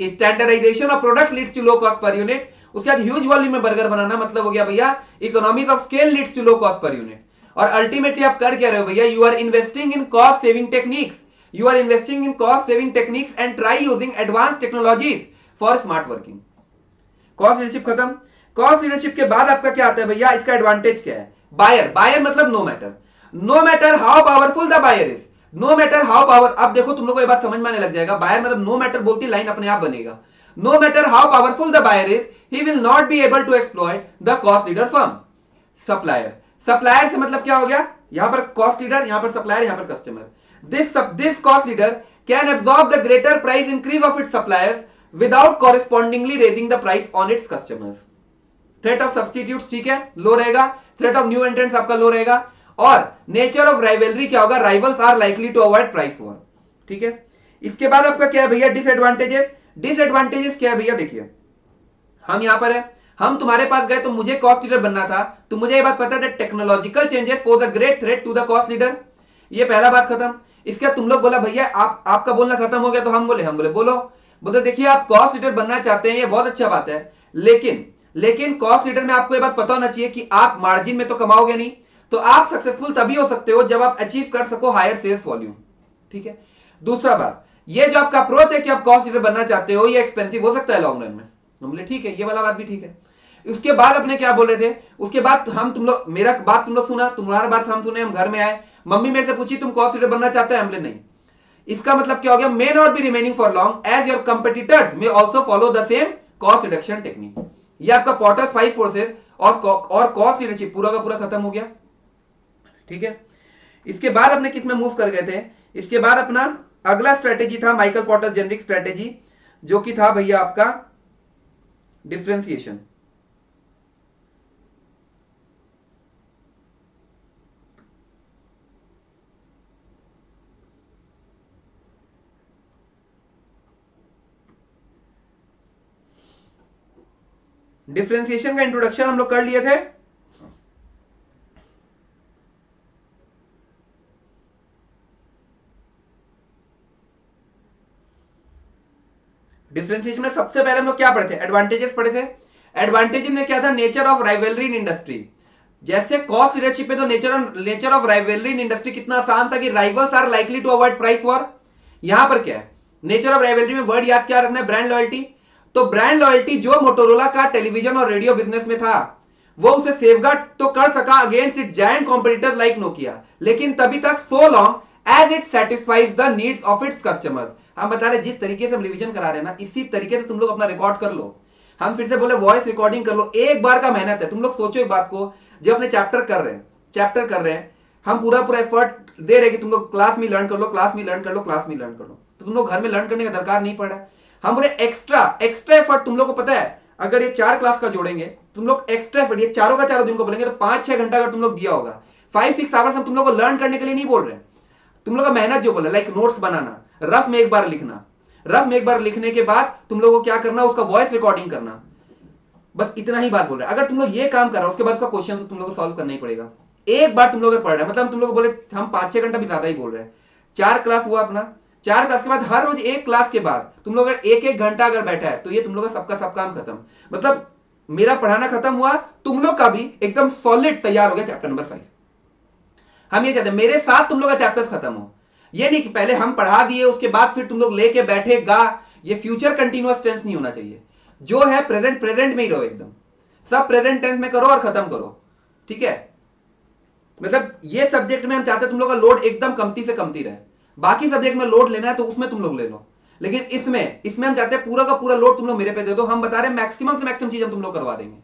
Standardization of product leads to low cost per unit. उसके बाद ह्यूज वॉल्यूम में बर्गर बनाना मतलब हो गया भैया economies of scale leads to low cost per unit. और अल्टीमेटली आप कर क्या रहे हो भैया? You are investing in cost saving techniques, you are investing in cost saving techniques and try using advance technologies for smart working. Cost leadership खत्म। कॉस्ट लीडरशिप के बाद आपका क्या आता है भैया? इसका एडवांटेज क्या है? बायर। बायर मतलब no matter, no matter how powerful the buyer is, no matter how power. अब देखो तुम लोग को ये बात समझ में आने लग जाएगा। बायर मतलब नो मैटर बोलती लाइन अपने आप बनेगा। No matter how powerful the buyer is he will not be able to exploit the cost leader firm. Supplier. Supplier से मतलब क्या हो गया? यहां पर कॉस्ट लीडर, यहां पर सप्लायर, यहां पर customer. This cost leader can absorb the greater price increase of its suppliers without correspondingly raising the price on its customers. Threat of substitutes ठीक है, लो रहेगा। थ्रेट ऑफ न्यू एंट्रेंट्स आपका लो रहेगा। और नेचर ऑफ राइवलरी क्या होगा? Rivals are likely to avoid price war. ठीक है। इसके बाद आपका क्या है भैया? डिसएडवांटेजेस। डिसएडवांटेजेस क्या है भैया? देखिए हम यहां पर है, हम तुम्हारे पास गए तो मुझे कॉस्ट लीडर बनना था, तो मुझे ये बात पता है technological changes pose a great threat to the cost leader. ये पहला बात खत्म। इसके तुम लोग बोला भैया आपका बोलना खत्म हो गया, तो हम बोले बोलो। बोलते देखिए आप कॉस्ट लीडर बनना चाहते हैं, ये बहुत अच्छा बात है, लेकिन कॉस्ट लीडर में आपको ये बात पता होना चाहिए कि आप मार्जिन में तो कमाओगे नहीं। तो आप सक्सेसफुल तभी हो सकते हो जब आप अचीव कर सको हायर सेल्स वॉल्यूम। ठीक है। दूसरा बात, ये जो आपका अप्रोच है कि आप कॉस्ट लीडर बनना चाहते हो, ये एक्सपेंसिव हो सकता है लॉन्ग रन में। हम बोले ठीक है, ये वाला बात भी ठीक है। उसके बाद अपने क्या बोल रहे थे? उसके बाद तुम लोग मेरा बात तुम लोग सुना, तुम्हारा बात हम सुने, हम घर में आए, मम्मी मेरे से पूछी तुम कॉस्ट लीडर बनना चाहते हैं? हम बोले नहीं। इसका मतलब क्या हो गया? May not be remaining for long as your competitors may also follow the same cost reduction technique. ये आपका पॉटर्स 5 फोर्सेस और कॉस्ट लीडरशिप पूरा का पूरा खत्म हो गया। ठीक है। इसके बाद अपने किस में मूव कर गए थे? इसके बाद अपना अगला स्ट्रेटेजी था माइकल पॉटर्स जेनरिक स्ट्रेटेजी, जो कि था भैया आपका डिफरेंशिएशन। डिफरेंशिएशन का इंट्रोडक्शन हम लोग कर लिए थे। डिफरेंशिएशन में सबसे पहले हम लोग क्या पढ़े थे? एडवांटेजेस पढ़े थे। एडवांटेजेस में क्या था? Nature of rivalry in industry. जैसे कॉस्ट लीडरशिप में तो nature of rivalry in industry कितना आसान था कि rivals are likely to avoid price war. यहां पर क्या है? नेचर ऑफ राइवलरी में वर्ड याद क्या रखना है? Brand loyalty. तो ब्रांड लॉयल्टी जो मोटोरोला का टेलीविजन और रेडियो बिजनेस में था, वो उसे सेफगार्ड तो कर सका against it giant competitors like Nokia, लेकिन तभी तक so long as it satisfies the needs of its customers. हम बता रहे जिस तरीके से हम रिवीजन करा रहे हैं ना, इसी तरीके से तुम लोग अपना रिकॉर्ड कर लो। हम फिर से बोले वॉइस रिकॉर्डिंग कर लो, एक बार का मेहनत है। तुम लोग सोचो एक बात को, जब अपने चैप्टर कर रहे हैं, हम पूरा एफर्ट दे रहे कि तुम लोग क्लास में लर्न कर लो, क्लास में लर्न कर लो, क्लास में लर्न कर लो, तो तुम लोग घर में लर्न करने का दरकार नहीं पड़ रहा है। हम बोले एक्स्ट्रा एफर्ट तुम लोग को पता है, अगर ये 4 क्लास का जोड़ेंगे तुम लोग एक्स्ट्रा एफर्ट, ये चारों का चारों दिन को बोलेंगे तो 5-6 घंटा अगर तुम लोग दिया होगा, 5-6 आवर्स हम तुम लोग को लर्न करने के लिए नहीं बोल रहे। तुम लोग का मेहनत जो बोला, लाइक नोट्स बनाना, रफ में एक बार लिखना, रफ में एक बार लिखने के बाद तुम लोगों को क्या करना, उसका वॉइस रिकॉर्डिंग करना, बस इतना ही बात बोल रहे हैं। अगर तुम लोग ये काम कर रहे हो, उसके बाद उसका क्वेश्चन तुम लोग को सॉल्व करना ही पड़ेगा। एक बार तुम लोग पढ़ रहे हैं, मतलब तुम लोग बोले हम 5-6 घंटा भी ज्यादा ही बोल रहे हैं। 4 क्लास हुआ अपना, 4 क्लास के बाद हर रोज एक क्लास के बाद तुम लोग अगर 1-1 घंटा अगर बैठा है, तो ये तुम लोग का सबका सब काम खत्म। मतलब मेरा पढ़ाना खत्म हुआ, तुम लोग का भी एकदम सॉलिड तैयार हो गया चैप्टर नंबर 5। हम ये चाहते हैं मेरे साथ तुम लोग का चैप्टर्स खत्म हो, ये नहीं कि पहले हम पढ़ा दिए उसके बाद फिर तुम लोग लेके बैठेगा। ये फ्यूचर कंटिन्यूअस टेंस नहीं होना चाहिए। जो है प्रेजेंट में ही रहो, एकदम सब प्रेजेंट टेंस में करो और खत्म करो। ठीक है। मतलब ये सब्जेक्ट में हम चाहते हैं तुम लोग का लोड एकदम कमती से कमती रहे। बाकी सब्जेक्ट में लोड लेना है तो उसमें तुम लोग ले लो, लेकिन इसमें हम चाहते हैं पूरा का पूरा लोड तुम लोग मेरे पे दे दो। हम बता रहे हैं मैक्सिमम से मैक्सिमम चीज हम तुम लोग करवा देंगे,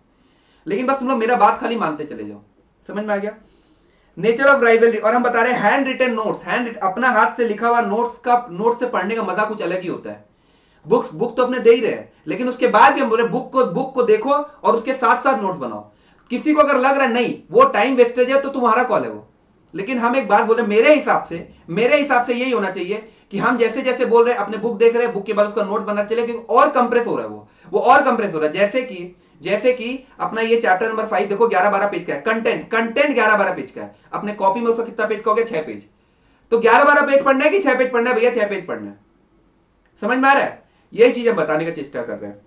लेकिन बस तुम लोग मेरा बात खाली मानते चले जाओ। समझ में आ गया? Nature of rivalry. और हम बता रहे हैं हैंड रिटन नोट्स, अपना हाथ से लिखा हुआ नोट से पढ़ने का मजा कुछ अलग ही होता है। बुक तो अपने दे ही रहे हैं, लेकिन उसके बाद भी हम बोले बुक को देखो और उसके साथ साथ नोट बनाओ। किसी को अगर लग रहा है नहीं वो टाइम वेस्टेज है, तो तुम्हारा कॉल है वो, लेकिन हम एक बात बोले, मेरे हिसाब से यही होना चाहिए कि हम जैसे जैसे बोल रहे हैं, अपने बुक देख रहे हैं, बुक के बाद उसका नोट बना चले, क्योंकि और कंप्रेस हो रहा है, वो और कंप्रेस हो रहा है। जैसे कि अपना ये चैप्टर नंबर 5 देखो 11-12 पेज का है, कंटेंट 11-12 पेज का है, अपने कॉपी में उसका कितना पेज का हो गया, 6 पेज। तो 11-12 पेज पढ़ना है कि 6 पेज पढ़ना है भैया? 6 पेज पढ़ना है। समझ में आ रहा है? यही चीज हम बताने का चेष्टा कर रहे हैं।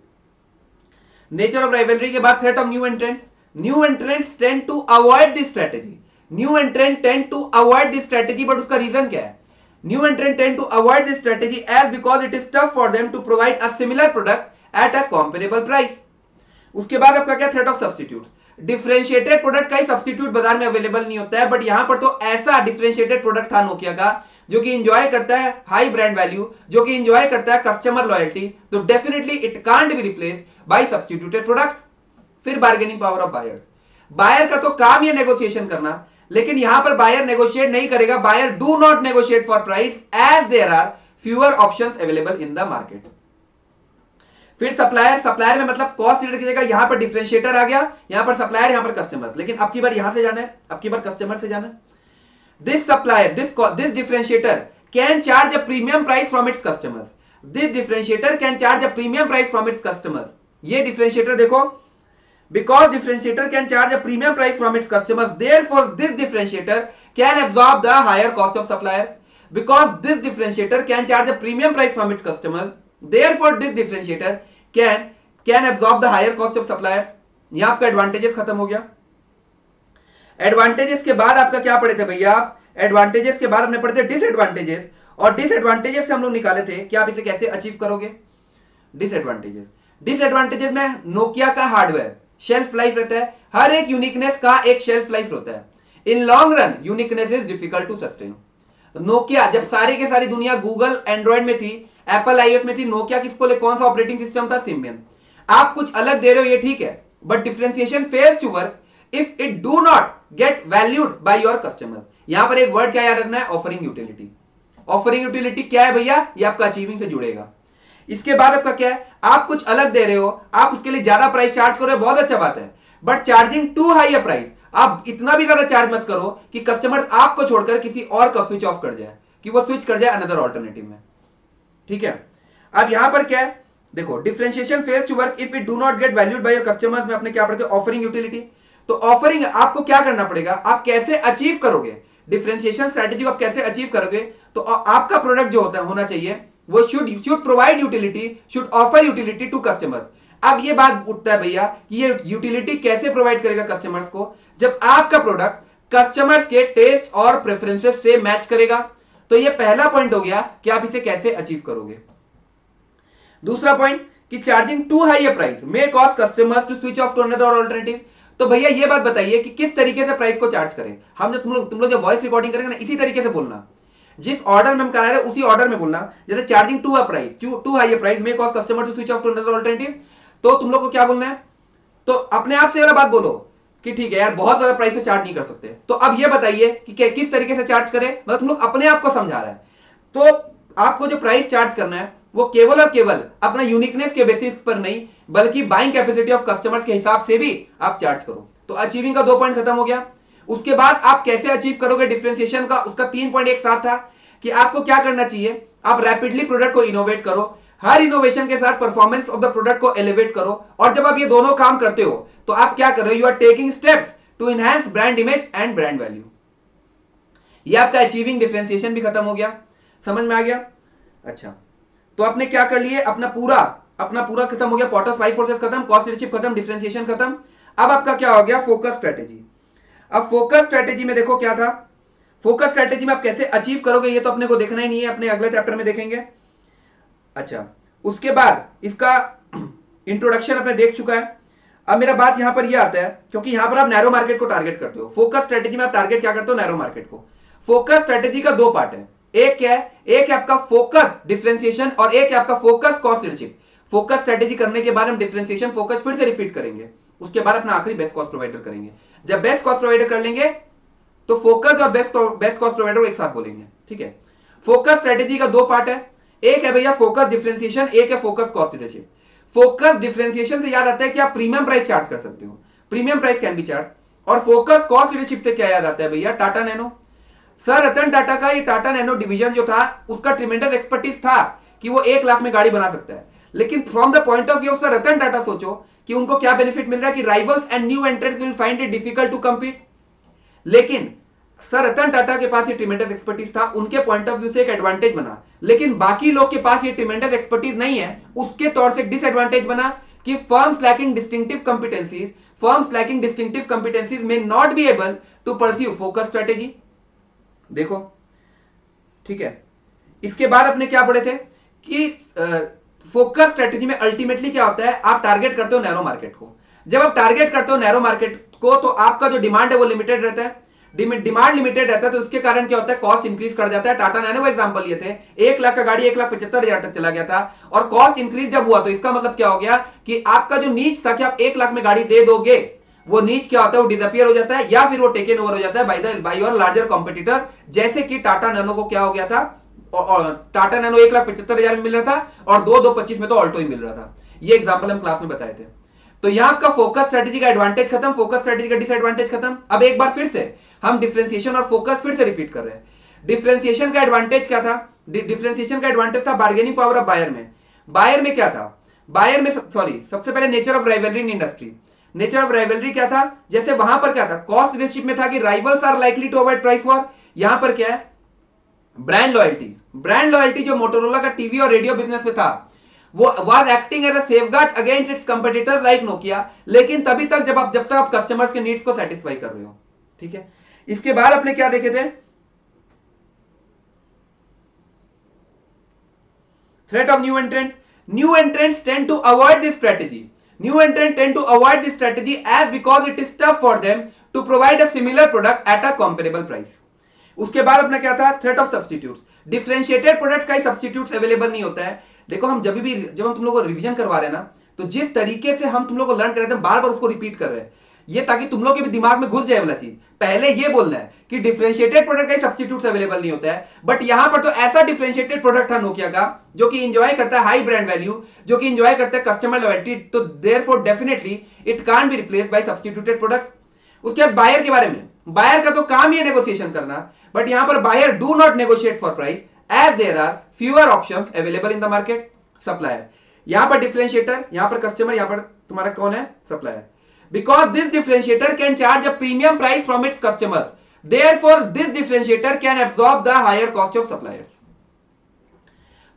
नेचर ऑफ राइवलरी के बाद threat of new entrants tend to avoid this strategy. New entrant tend to avoid this strategy, but उसका रीजन क्या है? New entrant tend to avoid this strategy as because it is tough for them to provide a similar product at a comparable price. उसके बाद आपका क्या? Threat of substitute. Differentiated product का ही सब्स्टिट्यूट बाजार में अवेलेबल नहीं होता है, बट यहां पर तो ऐसा डिफरेंशिएटेड प्रोडक्ट था नोकिया का जो कि एंजॉय करता है हाई ब्रांड वैल्यू, जो कि एंजॉय करता है कस्टमर लॉयल्टी, तो definitely it can't be replaced by substituted products. फिर bargaining power of buyer. Buyer का तो काम है नेगोशिएशन करना, लेकिन यहां पर बायर नेगोशिएट नहीं करेगा। Buyer do not negotiate for price as there are fewer options available in the market. फिर सप्लायर में मतलब कॉस्ट लीडर की जगह यहां पर डिफरेंशिएटर आ गया, यहां पर सप्लायर, यहां पर कस्टमर। लेकिन अब की बार यहां से जाना है, अब की बार कस्टमर से जाना है। This supplier, this differentiator can charge a premium price from its customers. This differentiator can charge a premium price from its customers. ये डिफरेंशिएटर देखो, because differentiator can charge a premium price from its customers, therefore this differentiator can absorb the higher cost of suppliers. Because this differentiator can charge a premium price from its customers, therefore this differentiator can absorb the higher cost of suppliers. यहां आपका एडवांटेजेस खत्म हो गया। एडवांटेजेस के बाद आपका क्या पढ़े थे भैया? आप एडवांटेजेस के बाद हमने पढ़े थे डिसएडवांटेजेस, और डिसएडवांटेजेस से हम लोग निकाले थे कि आप इसे कैसे अचीव करोगे। डिसएडवांटेजेस में नोकिया का हार्डवेयर शेल्फ लाइफ रहता है, हर एक यूनिकनेस का एक शेल्फ लाइफ होता है। In long run uniqueness is difficult to sustain. Nokia जब सारी के सारी दुनिया गूगल एंड्रॉइड में थी, एप्पल आईओएस में थी, नोकिया किसको ले, कौन सा ऑपरेटिंग सिस्टम था? सिम्बियन। आप कुछ अलग दे रहे हो, ये ठीक है, but differentiation fails to work if it do not get valued by your customers. यहां पर एक वर्ड क्या याद रखना है? Offering utility. ऑफरिंग यूटिलिटी क्या है भैया? ये आपका अचीविंग से जुड़ेगा। इसके बाद आपका क्या है? आप कुछ अलग दे रहे हो, आप उसके लिए ज्यादा प्राइस चार्ज कर रहे हो, बहुत अच्छा बात है, but charging too high a price, आप इतना भी ज्यादा चार्ज मत करो कि कस्टमर आपको छोड़कर किसी और का स्विच ऑफ कर जाए, कि वो स्विच कर जाए अनदर ऑल्टरनेटिव में। ठीक है, अब यहां पर क्या है देखो, differentiation fails to work if it do not get valued by your customers में अपने क्या पढ़ते हैं? Offering utility. तो ऑफरिंग आपको क्या करना पड़ेगा? आप कैसे अचीव करोगे डिफरेंशिएशन स्ट्रेटेजी को? आप कैसे अचीव करोगे? तो आपका प्रोडक्ट जो होना चाहिए वो should provide utility, should offer utility to customers। अब ये बात उठता है भैया कि ये यूटिलिटी कैसे प्रोवाइड करेगा कस्टमर्स को? जब आपका प्रोडक्ट कस्टमर्स के टेस्ट और प्रेफरेंसेस से मैच करेगा। तो ये पहला पॉइंट हो गया कि आप इसे कैसे अचीव करोगे। दूसरा पॉइंट कि charging too high a price may cause customers to switch off to another alternative. तो भैया ये बात बताइए कि किस तरीके से प्राइस को चार्ज करें हम? जब तुम लोग जब वॉइस रिकॉर्डिंग करेंगे ना, इसी तरीके से बोलना, जिस ऑर्डर में हम करा रहे हैं उसी ऑर्डर में बोलना। जैसे charging too a price, too high price may cause customer to switch off to another alternative, तो तुम लोग को क्या बोलना है? तो अपने आप से वाला बात बोलो कि ठीक है यार, बहुत ज्यादा प्राइस से चार्ज नहीं कर सकते, तो अब ये बताइए कि किस तरीके से चार्ज करें। मतलब तुम लोग अपने आप को समझा रहा है। तो आपको जो प्राइस चार्ज करना है वो केवल और केवल अपना यूनिकनेस के बेसिस पर नहीं, बल्कि बाइंग कैपेसिटी ऑफ कस्टमर्स के हिसाब से भी आप चार्ज करो। तो अचीविंग का 2 पॉइंट खत्म हो गया। उसके बाद आप कैसे अचीव करोगे डिफरेंशिएशन का? उसका 3 पॉइंट एक साथ था कि आपको क्या करना चाहिए? आप रैपिडली प्रोडक्ट को इनोवेट करो, हर इनोवेशन के साथ परफॉर्मेंस ऑफ द प्रोडक्ट को एलिवेट करो। और जब आप ये दोनों काम करते हो तो आप क्या कर रहे हो? You are taking steps to enhance brand image and brand value. ये आपका अचीविंग डिफरेंशिएशन भी खत्म हो गया। समझ में आ गया? अच्छा, तो आपने क्या कर लिए? अपना पूरा खत्म हो गया। पॉटर्स 5 फोर्सेस खत्म, कॉस्ट लीडरशिप खत्म, डिफरेंशिएशन खत्म। अब आपका क्या हो गया? Focus strategy. अब फोकस स्ट्रेटेजी में देखो क्या था। फोकस स्ट्रेटेजी में आप कैसे अचीव करोगे ये तो अपने को देखना ही नहीं है, अपने अगले चैप्टर में देखेंगे। अच्छा, उसके बाद इसका इंट्रोडक्शन अपने देख चुका है। अब मेरा बात यहां पर यह आता है, क्योंकि यहां पर आप नैरो मार्केट को टारगेट करते हो। फोकस स्ट्रेटेजी में आप टारगेट क्या करते हो? नैरो मार्केट को। फोकस स्ट्रेटेजी का 2 पार्ट है। एक क्या है? एक है आपका फोकस डिफरेंशिएशन और एक है आपका focus cost leadership. Focus strategy करने के बाद हम डिफरेंशिएशन फोकस फिर से रिपीट करेंगे। उसके बाद अपना आखिरी बेस्ट कॉस्ट प्रोवाइडर करेंगे। जब बेस्ट कॉस्ट प्रोवाइडर कर लेंगे तो फोकस और बेस्ट कॉस्ट प्रोवाइडर को एक साथ बोलेंगे। ठीक है, फोकस स्ट्रेटेजी का 2 पार्ट है। एक है भैया फोकस डिफरेंशिएशन, एक है focus cost leadership. Focus differentiation से याद आता है कि आप प्रीमियम प्राइस चार्ज कर सकते हो, premium price can be charge. और फोकस कॉस्ट लीडरशिप से क्या याद आता है भैया? टाटा नैनो। सर रतन टाटा का ये टाटा नैनो डिवीजन जो था उसका ट्रिमेंडस एक्सपर्टीज था कि वो 1 लाख में गाड़ी बना सकता है, लेकिन from the point of view of sir Ratan Tata सोचो कि उनको क्या बेनिफिट मिल रहा है कि rivals and new entrants will find it difficult to compete. लेकिन सर रतन टाटा के पास ये ट्रिमेंडस एक्सपर्टीज था, उनके पॉइंट ऑफ व्यू से एक एडवांटेज बना, लेकिन बाकी लोग के पास ये ट्रिमेंडस एक्सपर्टीज नहीं है, उसके तौर से एक डिसएडवांटेज बना कि firms lacking distinctive कंपिटेंसीज may not be able to pursue focus strategy। देखो ठीक है, इसके बाद अपने क्या पढ़े थे कि फोकस स्ट्रेटेजी में अल्टीमेटली क्या होता है, आप टारगेट करते हो नैरो मार्केट को। जब आप टारगेट करते हो नैरो मार्केट को तो आपका जो डिमांड है वो लिमिटेड रहता है, डिमांड लिमिटेड रहता है, तो उसके कारण क्या होता है, कॉस्ट इंक्रीज कर जाता है। टाटा नैनो एग्जांपल लिए थे, 1 लाख का गाड़ी 1,75,000 तक चला गया था, और कॉस्ट इंक्रीज जब हुआ तो इसका मतलब क्या हो गया कि आपका जो नीच था कि आप 1 लाख में गाड़ी दे दोगे, वो नीच क्या होता है, वो डिसअपियर हो जाता है, या फिर वो टेकन ओवर हो जाता है बाय योर लार्जर कॉम्पिटिटर। जैसे कि टाटा नैनो को क्या हो गया था, टाटा नैनो 1,75,000 में मिल रहा था और 2,25 में तो ऑल्टो ही मिल रहा था। ये एग्जांपल हम क्लास में बताए थे। तो यहां आपका फोकस स्ट्रेटेजी का एडवांटेज खत्म, फोकस स्ट्रेटेजी का डिसएडवांटेज खत्म। अब एक बार फिर से हम डिफरेंशिएशन और फोकस फिर से रिपीट कर रहे हैं। डिफरेंशिएशन का एडवांटेज क्या था, डिफरेंशिएशन का एडवांटेज था बार्गेनिंग पावर ऑफ बायर में। बायर में क्या था, बायर में सबसे पहले nature of rivalry in industry. Nature of rivalry क्या था, जैसे वहां पर क्या था, कॉस्ट लीडरशिप में था कि rivals are likely to avoid price war. यहां पर क्या है, ब्रांड लॉयल्टी। ब्रांड लॉयल्टी जो मोटोरोला का टीवी और रेडियो बिजनेस में था, वो was acting as a safeguard against its competitors like Nokia, लेकिन तभी तक जब तक आप कस्टमर्स के नीड्स को सेटिस्फाई कर रहे हो। ठीक है, इसके बाद अपने क्या देखे थे, threat of new entrants. New entrants tend to avoid this strategy. New entrants tend to avoid this strategy as because it is tough for them to provide a similar product at a comparable price। उसके बाद अपना क्या था, threat of substitutes. Differentiated products का ही सब्स्टिट्यूट्स अवेलेबल नहीं होता है। देखो हम जब हम तुम लोगों को रिवीजन करवा रहे हैं ना, तो जिस तरीके से हम तुम लोग को लर्न कर रहे हैं, बार बार उसको रिपीट कर रहे हैं, ये ताकि तुम लोग के भी दिमाग में घुस जाए वाला चीज। पहले ये बोलना है कि डिफरेंशिएटेड प्रोडक्ट का सब्स्टिट्यूट्स अवेलेबल नहीं होता है, बट यहां पर तो ऐसा डिफरेंशिएटेड प्रोडक्ट था नोकिया का जो कि एंजॉय करता है हाई ब्रांड वैल्यू, जो कि एंजॉय करता है कस्टमर लॉयल्टी, तो therefore definitely it can't be replaced by substituted products. उसके बाद बायर के बारे में, बायर का तो काम ही है नेगोशिएशन करना, बट यहां पर buyer do not negotiate for price as there are fewer options available in the market. Supplier, यहां पर डिफरेंशिएटर, यहां पर कस्टमर, यहां पर तुम्हारा कौन है, supplier. Because this differentiator can charge a premium price from its customers, therefore this differentiator can absorb the higher cost of suppliers।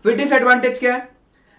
फिर डिसएडवांटेज क्या है,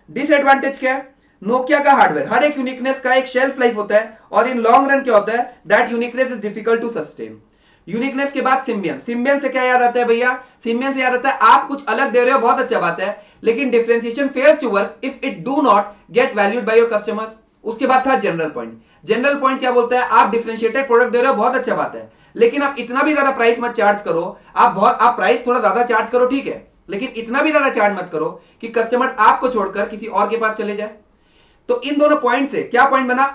डिसएडवांटेज क्या है, नोकिया का हार्डवेयर, हर एक यूनिकनेस का एक शेल्फ लाइफ होता है, और इन लॉन्ग रन क्या होता है, that uniqueness is difficult to sustain. Uniqueness के बाद सिम्बियन। सिम्बियन से क्या याद आता है भैया, सिम्बियन से याद आता है आप कुछ अलग दे रहे हो, बहुत अच्छा बात है, लेकिन differentiation fails to work if it do not get valued by your customers. उसके बाद था जनरल पॉइंट। जनरल पॉइंट क्या बोलता है, आप डिफरेंशिएटेड प्रोडक्ट दे रहे हो, बहुत अच्छा बात है, लेकिन आप इतना भी ज्यादा प्राइस मत चार्ज करो। आप प्राइस थोड़ा ज्यादा चार्ज करो, ठीक है, लेकिन इतना भी ज्यादा चार्ज मत करो कि कस्टमर आपको छोड़कर किसी और के पास चले जाए। तो इन दोनों पॉइंट से क्या पॉइंट बना,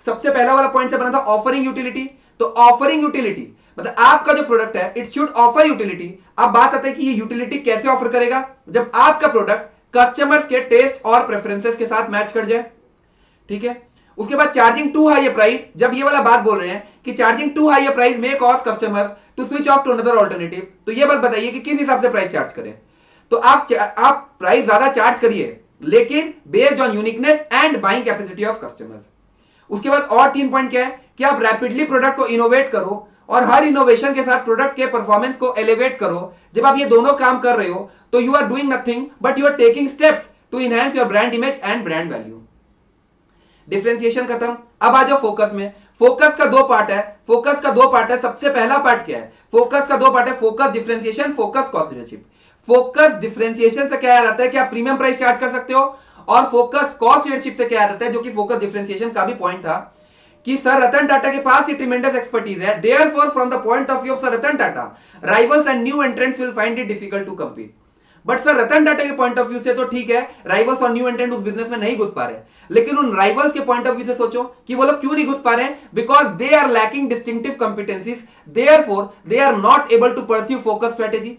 सबसे पहला वाला पॉइंट से बना था ऑफरिंग यूटिलिटी। तो ऑफरिंग यूटिलिटी मतलब आपका जो प्रोडक्ट है इट शुड ऑफर यूटिलिटी। अब बात आता है कि ये यूटिलिटी कैसे ऑफर करेगा, जब आपका प्रोडक्ट कस्टमर्स के टेस्ट और प्रेफरेंसेस के साथ मैच कर जाए। ठीक है, उसके बाद चार्जिंग टू हाई प्राइस, जब ये वाला बात बोल रहे हैं कि charging too high price may cause customers to switch off to another alternative, तो ये बात बताइए कि किस हिसाब से प्राइस चार्ज करें। तो आप प्राइस ज्यादा चार्ज करिए, लेकिन based on uniqueness and buying capacity of customers. उसके बाद और 3 पॉइंट क्या है कि आप रैपिडली प्रोडक्ट को इनोवेट करो और हर इनोवेशन के साथ प्रोडक्ट के परफॉर्मेंस को एलिवेट करो। जब आप ये दोनों काम कर रहे हो तो you are doing nothing but you are taking steps to enhance your brand image and brand value. Differentiation खत्म, अब आ जाओ फोकस में। फोकस का 2 पार्ट है, फोकस का 2 पार्ट है। सबसे पहला पार्ट क्या है, फोकस का 2 पार्ट है, focus differentiation, focus cost leadership. Focus differentiation से क्या याद आता है कि आप प्रीमियम प्राइस चार्ज कर सकते हो, और फोकस कॉस्ट लीडरशिप से क्या याद आता है, जो कि फोकस डिफरेंशिएशन का भी पॉइंट था कि सर रतन टाटा के पास ये ट्रिमेंडस एक्सपर्टीज है, therefore from the point of view of sir Ratan Tata, rivals and new entrants will find it difficult to compete. But sir Ratan Tata के पॉइंट ऑफ व्यू से तो ठीक है, राइवल्स और न्यू एंट्रेंट उस बिजनेस में नहीं घुस पा रहे, लेकिन उन राइवल्स के पॉइंट ऑफ व्यू से सोचो कि वो लोग क्यों नहीं घुस पा रहे हैं, because they are lacking distinctive competencies, therefore they are not able to pursue focus strategy.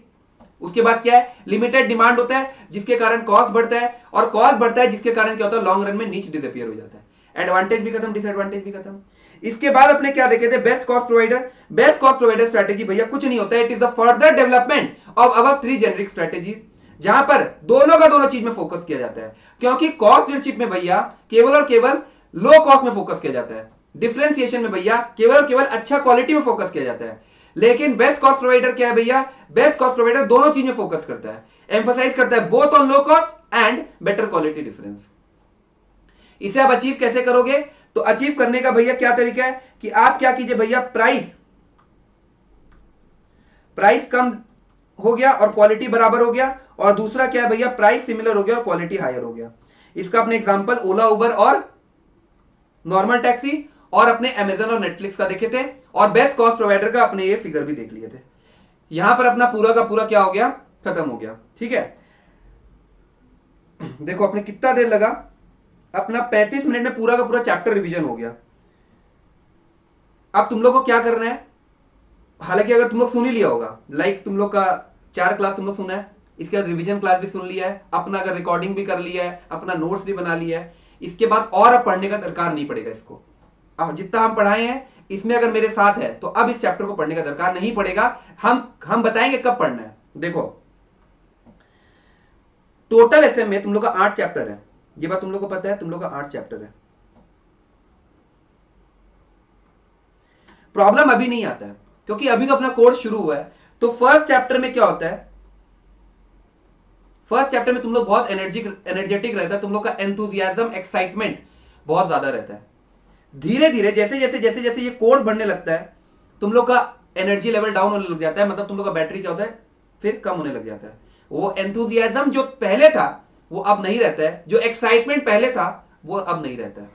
उसके बाद क्या है, लिमिटेड डिमांड होता है जिसके कारण कॉस्ट बढ़ता है, और कॉस्ट बढ़ता है जिसके कारण क्या होता है, लॉन्ग रन में नीच डिसअपीयर हो जाता है। एडवांटेज भी खत्म, डिसएडवांटेज भी खत्म। इसके बाद अपने क्या देखे थे, best cost provider. Best cost provider strategy भैया कुछ नहीं होता है, it is the further development of our 3 generic strategy, जहां पर दोनों का दोनों चीज में फोकस किया जाता है। क्योंकि कॉस्ट लीडरशिप में भैया केवल और केवल लो कॉस्ट में फोकस किया जाता है, डिफरेंशिएशन में भैया केवल और केवल अच्छा क्वालिटी में फोकस किया जाता है। लेकिन बेस्ट कॉस्ट प्रोवाइडर क्या है भैया, बेस्ट कॉस्ट प्रोवाइडर दोनों चीज में फोकस करता है, एम्फसाइज करता है both on low cost and better quality difference. इसे आप अचीव कैसे करोगे, तो अचीव करने का भैया क्या तरीका है कि आप क्या कीजिए भैया, प्राइस कम हो गया और क्वालिटी बराबर हो गया, और दूसरा क्या है भैया, प्राइस सिमिलर हो गया और क्वालिटी हायर हो गया। इसका अपने एग्जांपल ओला, उबर और नॉर्मल टैक्सी और अपने अमेजन और नेटफ्लिक्स का देखे थे, और बेस्ट कॉस्ट प्रोवाइडर का अपने ये फिगर भी देख लिए थे। यहां पर अपना पूरा का पूरा क्या हो गया, खत्म हो गया। ठीक है, देखो अपने कितना देर लगा, अपना 35 मिनट में पूरा का पूरा चैप्टर रिवीजन हो गया। अब तुम लोग को क्या करना है, हालांकि अगर तुम लोग सुन ही लिया होगा, लाइक तुम लोग का 4 क्लास तुम लोग सुना है, इसके बाद रिवीजन क्लास भी सुन लिया है, अपना अगर रिकॉर्डिंग भी कर लिया है, अपना नोट्स भी बना लिया है, इसके बाद और अब पढ़ने का दरकार नहीं पड़ेगा इसको। अब जितना हम पढ़ाए हैं इसमें अगर मेरे साथ है तो अब इस चैप्टर को पढ़ने का दरकार नहीं पड़ेगा। हम बताएंगे कब पढ़ना है। देखो टोटल एसएम में तुम लोग का 8 चैप्टर है, ये बात तुम लोग को पता है, तुम लोग का 8 चैप्टर है। प्रॉब्लम अभी नहीं आता है क्योंकि अभी तो अपना कोर्स शुरू हुआ है। तो फर्स्ट चैप्टर में क्या होता है, फर्स्ट चैप्टर में तुम लोग बहुत एनर्जेटिक रहता है, तुम लोग का एंथुजियाज्म, एक्साइटमेंट बहुत ज्यादा रहता है। धीरे धीरे जैसे जैसे जैसे जैसे ये कोर्स बढ़ने लगता है, तुम लोग का एनर्जी लेवल डाउन होने लग जाता है, मतलब तुम लोग का बैटरी क्या होता है, फिर कम होने लग जाता है। वो एंथुजियाज्म जो पहले था वो अब नहीं रहता है, जो एक्साइटमेंट पहले था वो अब नहीं रहता है।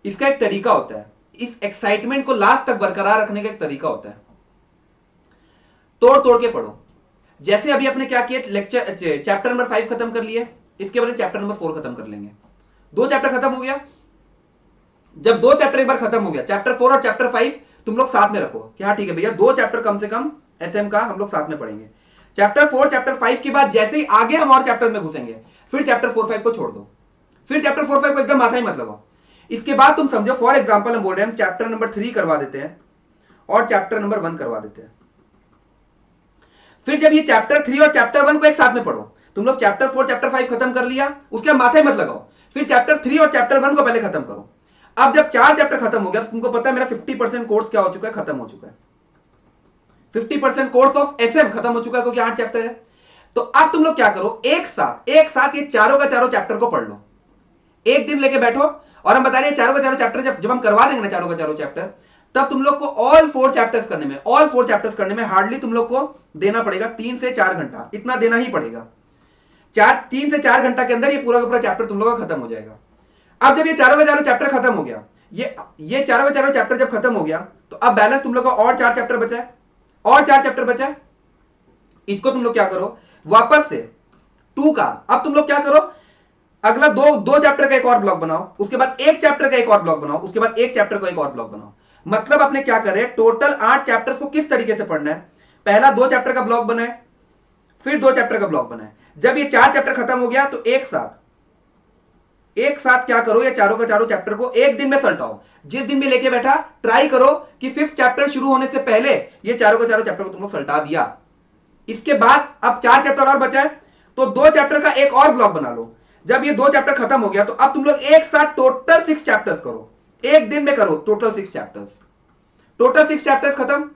इसका एक तरीका होता है, इस एक्साइटमेंट को लास्ट तक बरकरार रखने का एक तरीका होता है। तोड़ तोड़ के पढ़ो। जैसे अभी अपने क्या किया, लेक्चर चैप्टर नंबर 5 खत्म कर लिए, इसके बाद चैप्टर नंबर 4 खत्म कर लेंगे। 2 चैप्टर खत्म हो गया। जब 2 चैप्टर एक बार खत्म हो गया, चैप्टर 4 और चैप्टर 5 तुम लोग साथ में रखो कि हाँ ठीक है भैया 2 चैप्टर कम से कम एसएम का हम लोग साथ में पढ़ेंगे। चैप्टर 4 चैप्टर 5 के बाद जैसे ही आगे हम और चैप्टर में घुसेंगे, फिर चैप्टर 4-5 को छोड़ दो, फिर चैप्टर 4-5 को एकदम माथा ही मत लगाओ। इसके बाद तुम समझो, फॉर एग्जाम्पल हम बोल रहे हैं, हम चैप्टर नंबर 3 करवा देते हैं और चैप्टर नंबर 1 करवा देते हैं। फिर जब ये चैप्टर 3 और चैप्टर 1 को एक साथ में पढ़ो, तुम लोग चैप्टर 4 चैप्टर 5 खत्म कर लिया, उसके बाद माथा ही मत लगाओ, फिर चैप्टर 3 और चैप्टर 1 को पहले खत्म करो। अब जब 4 चैप्टर खत्म हो गया तो तुमको पता है मेरा 50% कोर्स क्या हो चुका है, खत्म हो चुका है। 50% कोर्स ऑफ एसएम खत्म हो चुका है क्योंकि 8 चैप्टर है। तो अब तुम लोग क्या करो, एक साथ ये चारों का चारों चैप्टर को पढ़ लो। एक दिन लेके बैठो और हम बता रहे हैं चारों का चारों चैप्टर जब हम करवा देंगे ना चारों का चारों चैप्टर, तब तुम लोग को ऑल 4 चैप्टर्स करने में हार्डली तुम लोग को देना पड़ेगा 3 से 4 घंटा, इतना देना ही पड़ेगा। 3 से 4 घंटा के अंदर ये पूरा का पूरा चैप्टर तुम लोग का खत्म हो जाएगा। अब जब ये चारों का चारों चैप्टर खत्म हो गया, ये चारों का चारों चैप्टर जब खत्म हो गया, तो अब बैलेंस तुम लोग का और 4 चैप्टर बचा है, और 4 चैप्टर बचा है। इसको तुम लोग क्या करो, वापस से 2 का अब तुम लोग क्या करो, अगला दो चैप्टर का एक और ब्लॉक बनाओ, उसके बाद एक चैप्टर का एक और ब्लॉक बनाओ, उसके बाद एक चैप्टर का एक और ब्लॉक बनाओ। मतलब अपने क्या करें, टोटल 8 चैप्टर्स को किस तरीके से पढ़ना है, पहला 2 चैप्टर का ब्लॉक बनाए, फिर 2 चैप्टर का ब्लॉक बनाए। जब ये 4 चैप्टर खत्म हो गया तो एक साथ क्या करो, ये चारों का चारों चैप्टर को एक दिन में सलटाओ। जिस दिन भी लेके बैठा ट्राई करो कि 5th चैप्टर शुरू होने से पहले ये चारों का चारों चैप्टर को तुम लोग सलटा दिया। इसके बाद अब 4 चैप्टर और बचा है, तो 2 चैप्टर का एक और ब्लॉक बना लो। जब ये 2 चैप्टर खत्म हो गया तो अब तुम लोग एक साथ टोटल 6 चैप्टर्स करो, एक दिन में करो टोटल 6 चैप्टर्स खत्म।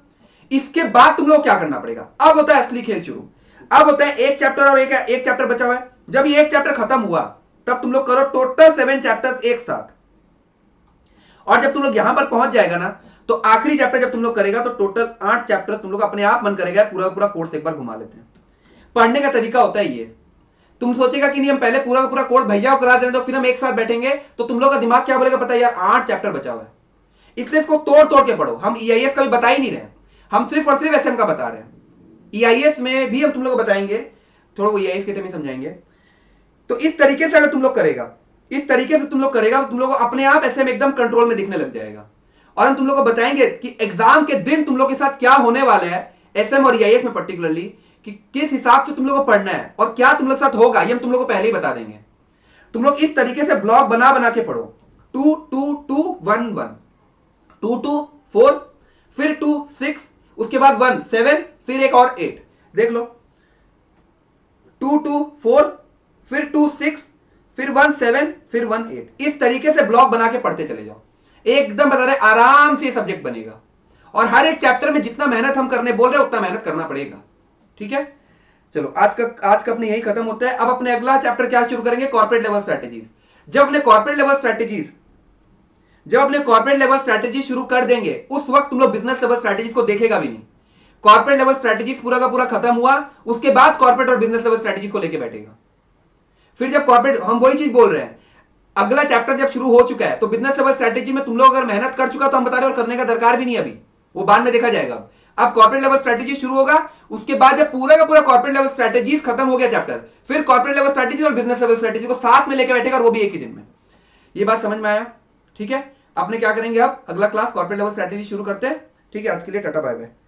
इसके बाद तुम लोग क्या करना पड़ेगा, अब होता है असली खेल शुरू। अब होता है एक चैप्टर और एक चैप्टर बचा हुआ है। जब ये एक चैप्टर खत्म हुआ तब तुम लोग करो टोटल 7 चैप्टर्स एक साथ। और जब तुम लोग यहां पर पहुंच जाएगा ना, तो आखिरी चैप्टर जब तुम लोग करेगा तो टोटल 8 चैप्टर तुम लोग अपने आप मन करेगा पूरा पूरा कोर्स एक बार घुमा लेते हैं। पढ़ने का तरीका होता है ये। तुम सोचेगा कि नहीं हम पहले पूरा पूरा कोर्स भैया को करा दें तो फिर हम एक साथ बैठेंगे, तो तुम लोग का दिमाग क्या बोलेगा पता है, यार 8 चैप्टर बचा हुआ है, इसलिए इसको तोड़ तोड़ के पढ़ो। हम ईआईएस का भी बता ही नहीं रहे, हम सिर्फ और सिर्फ एसएम का बता रहे हैं। ईआईएस में भी हम तुम लोग को बताएंगे, थोड़ा वो ईआईएस के टाइम में समझाएंगे। तो इस तरीके से अगर तुम लोग करेगा, तो तुम लोग को अपने आप एसएम एकदम कंट्रोल में दिखने लग जाएगा। और हम तुम लोग को बताएंगे कि एग्जाम के दिन तुम लोग के साथ क्या होने वाला है, एसएम और ईआईएस में पर्टिकुलरली, कि किस हिसाब से तुम लोग को पढ़ना है और क्या तुम लोग के साथ होगा, ये हम तुम लोग को पहले ही बता देंगे। तुम लोग इस तरीके से ब्लॉग बना बना के पढ़ो। 2 2 2 1 1, 2 2 4, फिर 2 6, उसके बाद 1 7, फिर एक और 8। देख लो 2 2 4, फिर 2 6, फिर 1 7, फिर 1 8। इस तरीके से ब्लॉक बना के पढ़ते चले जाओ, एकदम बता रहे आराम से सब्जेक्ट बनेगा। और हर एक चैप्टर में जितना मेहनत हम करने बोल रहे हैं उतना मेहनत करना पड़ेगा। ठीक है, चलो आज का अपने यही खत्म होता है। अब अपने अगला चैप्टर क्या शुरू करेंगे, कॉर्पोरेट लेवल स्ट्रैटेजीज। जब अपने कॉर्पोरेट लेवल स्ट्रैटेजी शुरू कर देंगे उस वक्त तुम लोग बिजनेस लेवल स्ट्रैटेजीज को देखेगा भी नहीं। कॉर्पोरेट लेवल स्ट्रैटेजीज पूरा का पूरा खत्म हुआ, उसके बाद कॉर्पोरेट और बिजनेस लेवल स्ट्रैटेजीज को लेके बैठेगा। फिर जब कॉर्पोरेट, हम वही चीज बोल रहे हैं, अगला चैप्टर जब शुरू हो चुका है तो बिजनेस लेवल स्ट्रैटेजी में तुम लोग अगर मेहनत कर चुका तो हम बता रहे और करने का दरकार भी नहीं, अभी वो बाद में देखा जाएगा। अब कॉर्पोरेट लेवल स्ट्रैटेजी शुरू होगा, उसके बाद जब पूरा का पूरा कॉर्पोरेट लेवल स्ट्रैटेजीज खत्म हो गया चैप्टर, फिर कॉर्पोरेट लेवल स्ट्रैटेजी और बिजनेस लेवल स्ट्रैटेजी को साथ में लेकर बैठेगा, और वो भी एक ही दिन में। ये बात समझ में आया? ठीक है, अपने क्या करेंगे, अब अगला क्लास कॉर्पोरेट लेवल स्ट्रैटेजी शुरू करते हैं। ठीक है, आज के लिए टाटा बाय बाय।